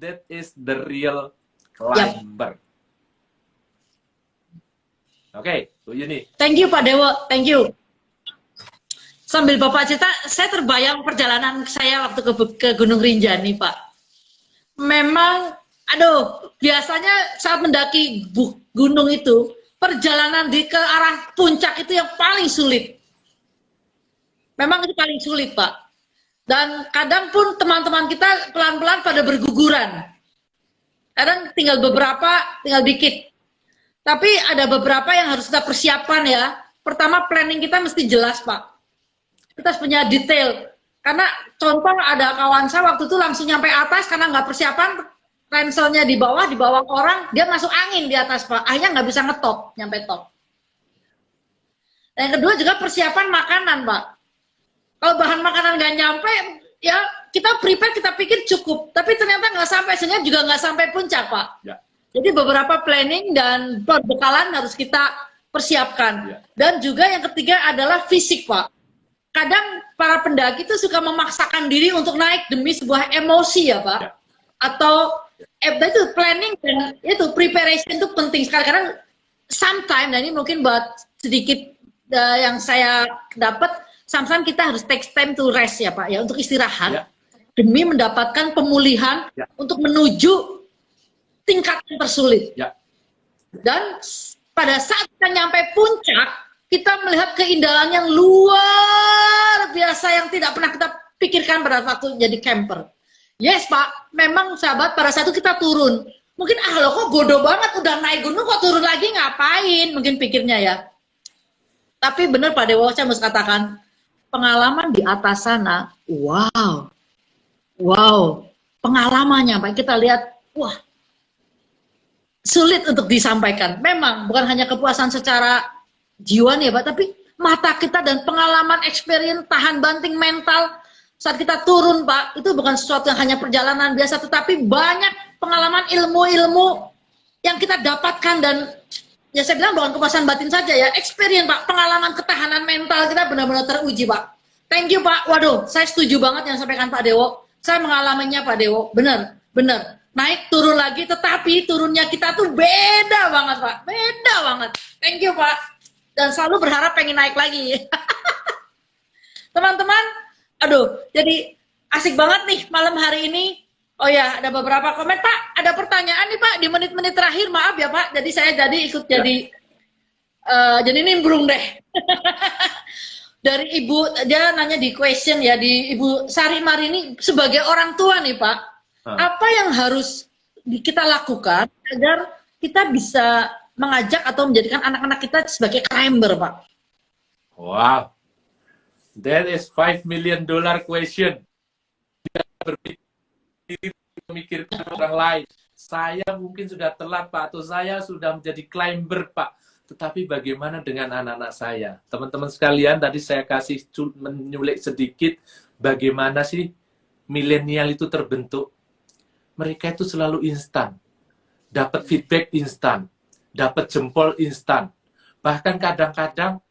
Speaker 2: That is the real climber. Oke, Bu Yuni.
Speaker 1: Thank you Pak Dewo, thank you. Sambil Bapak cerita, saya terbayang perjalanan saya waktu ke Gunung Rinjani, Pak. Memang, aduh, biasanya saat mendaki gunung itu, perjalanan ke arah puncak itu yang paling sulit. Memang itu paling sulit, Pak. Dan kadang pun teman-teman kita pelan-pelan pada berguguran. Kadang tinggal beberapa, tinggal dikit. Tapi ada beberapa yang harus kita persiapkan ya. Pertama, planning kita mesti jelas, Pak. Kita harus punya detail. Karena contoh ada kawan saya waktu itu langsung nyampe atas karena nggak persiapan, ranselnya di bawah orang, dia masuk angin di atas, Pak. Akhirnya nggak bisa ngetop, nyampe top. Dan yang kedua juga persiapan makanan, Pak. Kalau bahan makanan nggak nyampe, ya kita prepare, kita pikir cukup. Tapi ternyata nggak sampai, sehingga juga nggak sampai puncak, Pak. Ya. Jadi beberapa planning dan perbekalan harus kita persiapkan. Ya. Dan juga yang ketiga adalah fisik, Pak. Kadang para pendaki itu suka memaksakan diri untuk naik demi sebuah emosi ya, Pak. Ya. Atau itu planning dan itu preparation itu penting sekali. Karena sometimes, dan ini mungkin buat sedikit yang saya dapat, sometimes kita harus take time to rest ya, Pak, ya, untuk istirahat. Ya. Demi mendapatkan pemulihan ya. Untuk menuju tingkat yang tersulit. Ya. Dan pada saat kita nyampe puncak, kita melihat keindahan yang luar biasa yang tidak pernah kita pikirkan pada waktu jadi camper. Yes, Pak, memang sahabat pada saat itu kita turun. Mungkin, lo kok bodoh banget, udah naik gunung kok turun lagi, ngapain? Mungkin pikirnya ya. Tapi benar Pak Dewo, saya harus katakan, pengalaman di atas sana, wow, pengalamannya Pak, kita lihat, wah, sulit untuk disampaikan. Memang bukan hanya kepuasan secara jiwa nih Pak, tapi mata kita dan pengalaman, experience, tahan banting mental saat kita turun Pak, itu bukan sesuatu yang hanya perjalanan biasa, tetapi banyak pengalaman, ilmu-ilmu yang kita dapatkan, dan ya saya bilang bukan kepuasan batin saja ya, experience Pak, pengalaman ketahanan mental kita benar-benar teruji Pak. Thank you Pak. Waduh, saya setuju banget yang sampaikan Pak Dewo. Saya mengalaminya Pak Dewo. Benar. Naik turun lagi, tetapi turunnya kita tuh beda banget Pak. Beda banget. Thank you Pak. Dan selalu berharap pengen naik lagi. Teman-teman, aduh, jadi asik banget nih malam hari ini. Oh ya, ada beberapa komen Pak. Ada pertanyaan nih Pak di menit-menit terakhir. Maaf ya Pak. Jadi saya ikut jadi nimbrung deh. Dari Ibu, dia nanya di question ya, di Ibu Sari Marini, sebagai orang tua nih Pak, apa yang harus kita lakukan agar kita bisa mengajak atau menjadikan anak-anak kita sebagai climber Pak?
Speaker 2: Wow, that is $5 million question. Memikirkan orang lain. Saya mungkin sudah telat Pak, atau saya sudah menjadi climber Pak. Tetapi bagaimana dengan anak-anak saya? Teman-teman sekalian, tadi saya kasih menyulik sedikit bagaimana sih milenial itu terbentuk. Mereka itu selalu instan. Dapat feedback instan. Dapat jempol instan. Bahkan kadang-kadang,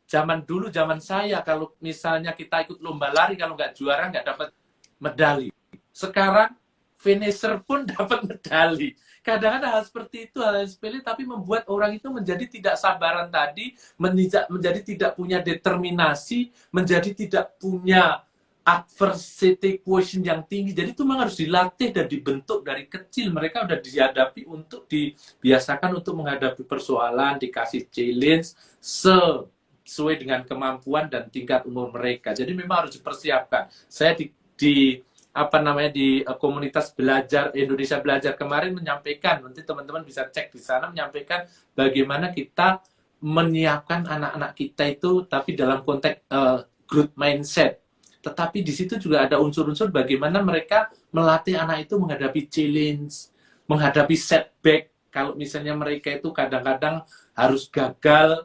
Speaker 2: zaman dulu, zaman saya, kalau misalnya kita ikut lomba lari, kalau nggak juara, nggak dapat medali. Sekarang, finisher pun dapat medali. Kadang-kadang hal seperti itu, hal yang sepele, tapi membuat orang itu menjadi tidak sabaran tadi, menjadi tidak punya determinasi, menjadi tidak punya adversity quotient yang tinggi. Jadi itu memang harus dilatih dan dibentuk dari kecil. Mereka udah dihadapi untuk dibiasakan untuk menghadapi persoalan, dikasih challenge sesuai dengan kemampuan dan tingkat umur mereka. Jadi memang harus dipersiapkan. Saya di komunitas belajar Indonesia Belajar kemarin menyampaikan, nanti teman-teman bisa cek di sana, menyampaikan bagaimana kita menyiapkan anak-anak kita itu, tapi dalam konteks growth mindset. Tetapi di situ juga ada unsur-unsur bagaimana mereka melatih anak itu menghadapi challenge, menghadapi setback. Kalau misalnya mereka itu kadang-kadang harus gagal,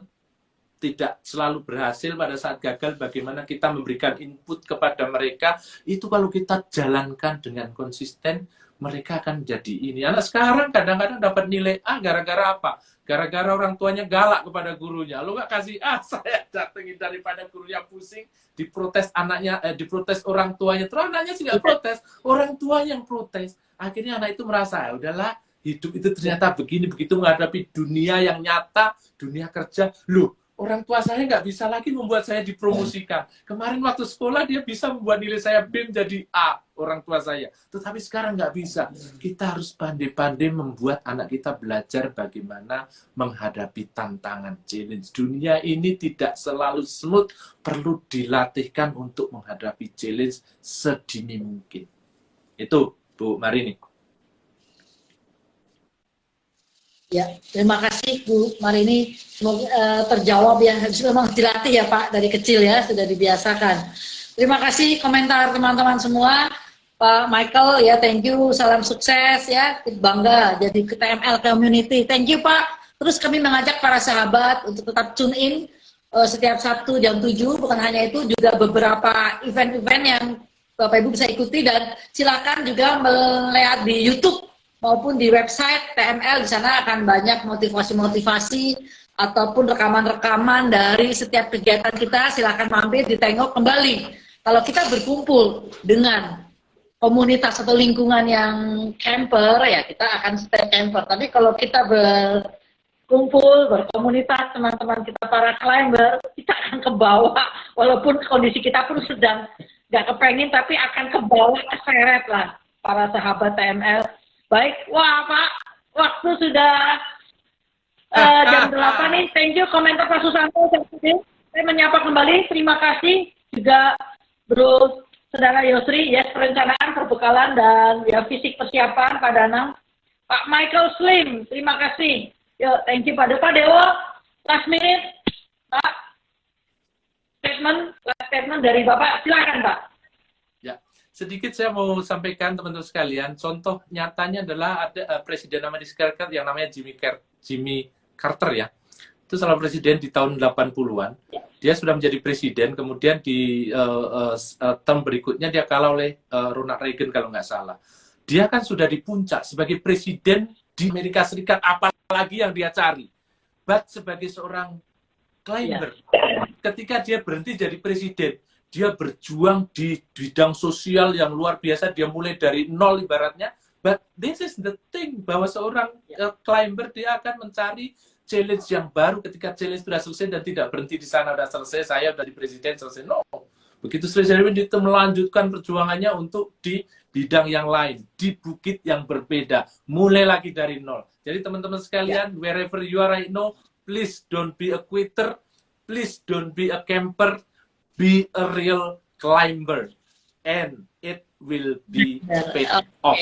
Speaker 2: tidak selalu berhasil, pada saat gagal bagaimana kita memberikan input kepada mereka, itu kalau kita jalankan dengan konsisten, mereka akan jadi ini. Anak sekarang kadang-kadang dapat nilai A gara-gara apa? Gara-gara orang tuanya galak kepada gurunya. Lu nggak kasih A, saya datengin daripada gurunya pusing, diprotes anaknya, diprotes orang tuanya. Terus anaknya sih nggak protes, orang tuanya yang protes. Akhirnya anak itu merasa, ya udahlah, hidup itu ternyata begini, begitu menghadapi dunia yang nyata, dunia kerja, loh, orang tua saya nggak bisa lagi membuat saya dipromosikan. Kemarin waktu sekolah dia bisa membuat nilai saya B menjadi A, orang tua saya. Tetapi sekarang nggak bisa. Kita harus pandai-pandai membuat anak kita belajar bagaimana menghadapi tantangan, challenge. Dunia ini tidak selalu smooth, perlu dilatihkan untuk menghadapi challenge sedini mungkin. Itu, Bu Marini.
Speaker 1: Ya, terima kasih Bu Marini. Semoga terjawab ya. Memang dilatih ya Pak dari kecil ya, sudah dibiasakan. Terima kasih komentar teman-teman semua. Pak Michael ya, thank you. Salam sukses ya. Bangga jadi TML Community. Thank you Pak. Terus kami mengajak para sahabat untuk tetap tune in setiap Sabtu jam 7. Bukan hanya itu, juga beberapa event-event yang Bapak Ibu bisa ikuti, dan silakan juga melihat di YouTube maupun di website TML. Di sana akan banyak motivasi-motivasi ataupun rekaman-rekaman dari setiap kegiatan kita. Silakan mampir, ditengok kembali. Kalau kita berkumpul dengan komunitas atau lingkungan yang camper, ya kita akan stay camper. Tapi kalau kita berkumpul, berkomunitas, teman-teman kita para climber, kita akan ke bawah. Walaupun kondisi kita pun sedang nggak kepengen, tapi akan ke bawah, keseret lah para sahabat TML. Baik, wah Pak, waktu sudah jam 8 nih. Thank you komentar Pak Susanto. Saya menyapa kembali, terima kasih juga Bro Saudara Yosri, ya, perencanaan, perbekalan, dan ya fisik persiapan Pak Danang. Pak Michael Slim, terima kasih. Yo, thank you Pak Dewo. Last minute, Pak. statement dari Bapak. Silakan, Pak.
Speaker 2: Ya, sedikit saya mau sampaikan teman-teman sekalian. Contoh nyatanya adalah ada Presiden Amerika Serikat yang namanya Jimmy Carter ya. Itu salah presiden di tahun 80-an. Dia sudah menjadi presiden, kemudian di term berikutnya dia kalah oleh Ronald Reagan kalau nggak salah. Dia kan sudah di puncak sebagai presiden di Amerika Serikat, apalagi yang dia cari. But sebagai seorang climber, ketika dia berhenti jadi presiden, dia berjuang di bidang sosial yang luar biasa, dia mulai dari nol ibaratnya. But this is the thing, bahwa seorang climber dia akan mencari challenge yang baru. Ketika challenge sudah selesai dan tidak berhenti di sana, sudah selesai, saya dari presiden selesai. No, begitu selesai itu melanjutkan perjuangannya untuk di bidang yang lain, di bukit yang berbeda, mulai lagi dari nol. Jadi teman-teman sekalian, wherever you are right now, please don't be a quitter, please don't be a camper, be a real climber, and it will be paid off.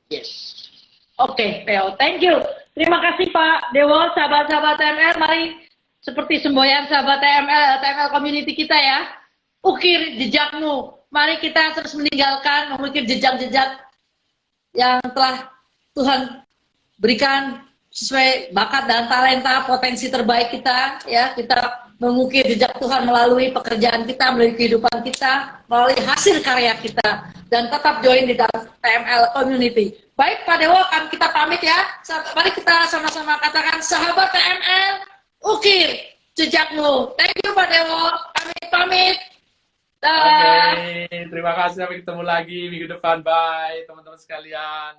Speaker 1: Yes. Oke, Theo, thank you. Terima kasih Pak Dewo, sahabat-sahabat TML. Mari seperti semboyan sahabat TML community kita ya. Ukir jejakmu. Mari kita terus meninggalkan, mengukir jejak-jejak yang telah Tuhan berikan sesuai bakat dan talenta, potensi terbaik kita. Ya, kita mengukir jejak Tuhan melalui pekerjaan kita, melalui kehidupan kita, melalui hasil karya kita, dan tetap join di dalam TML community. Baik Pak Dewo, kita pamit ya. Mari kita sama-sama katakan, sahabat TML, ukir jejakmu. Thank you Pak Dewo, kami pamit.
Speaker 2: Oke, terima kasih, sampai ketemu lagi minggu depan. Bye teman-teman sekalian.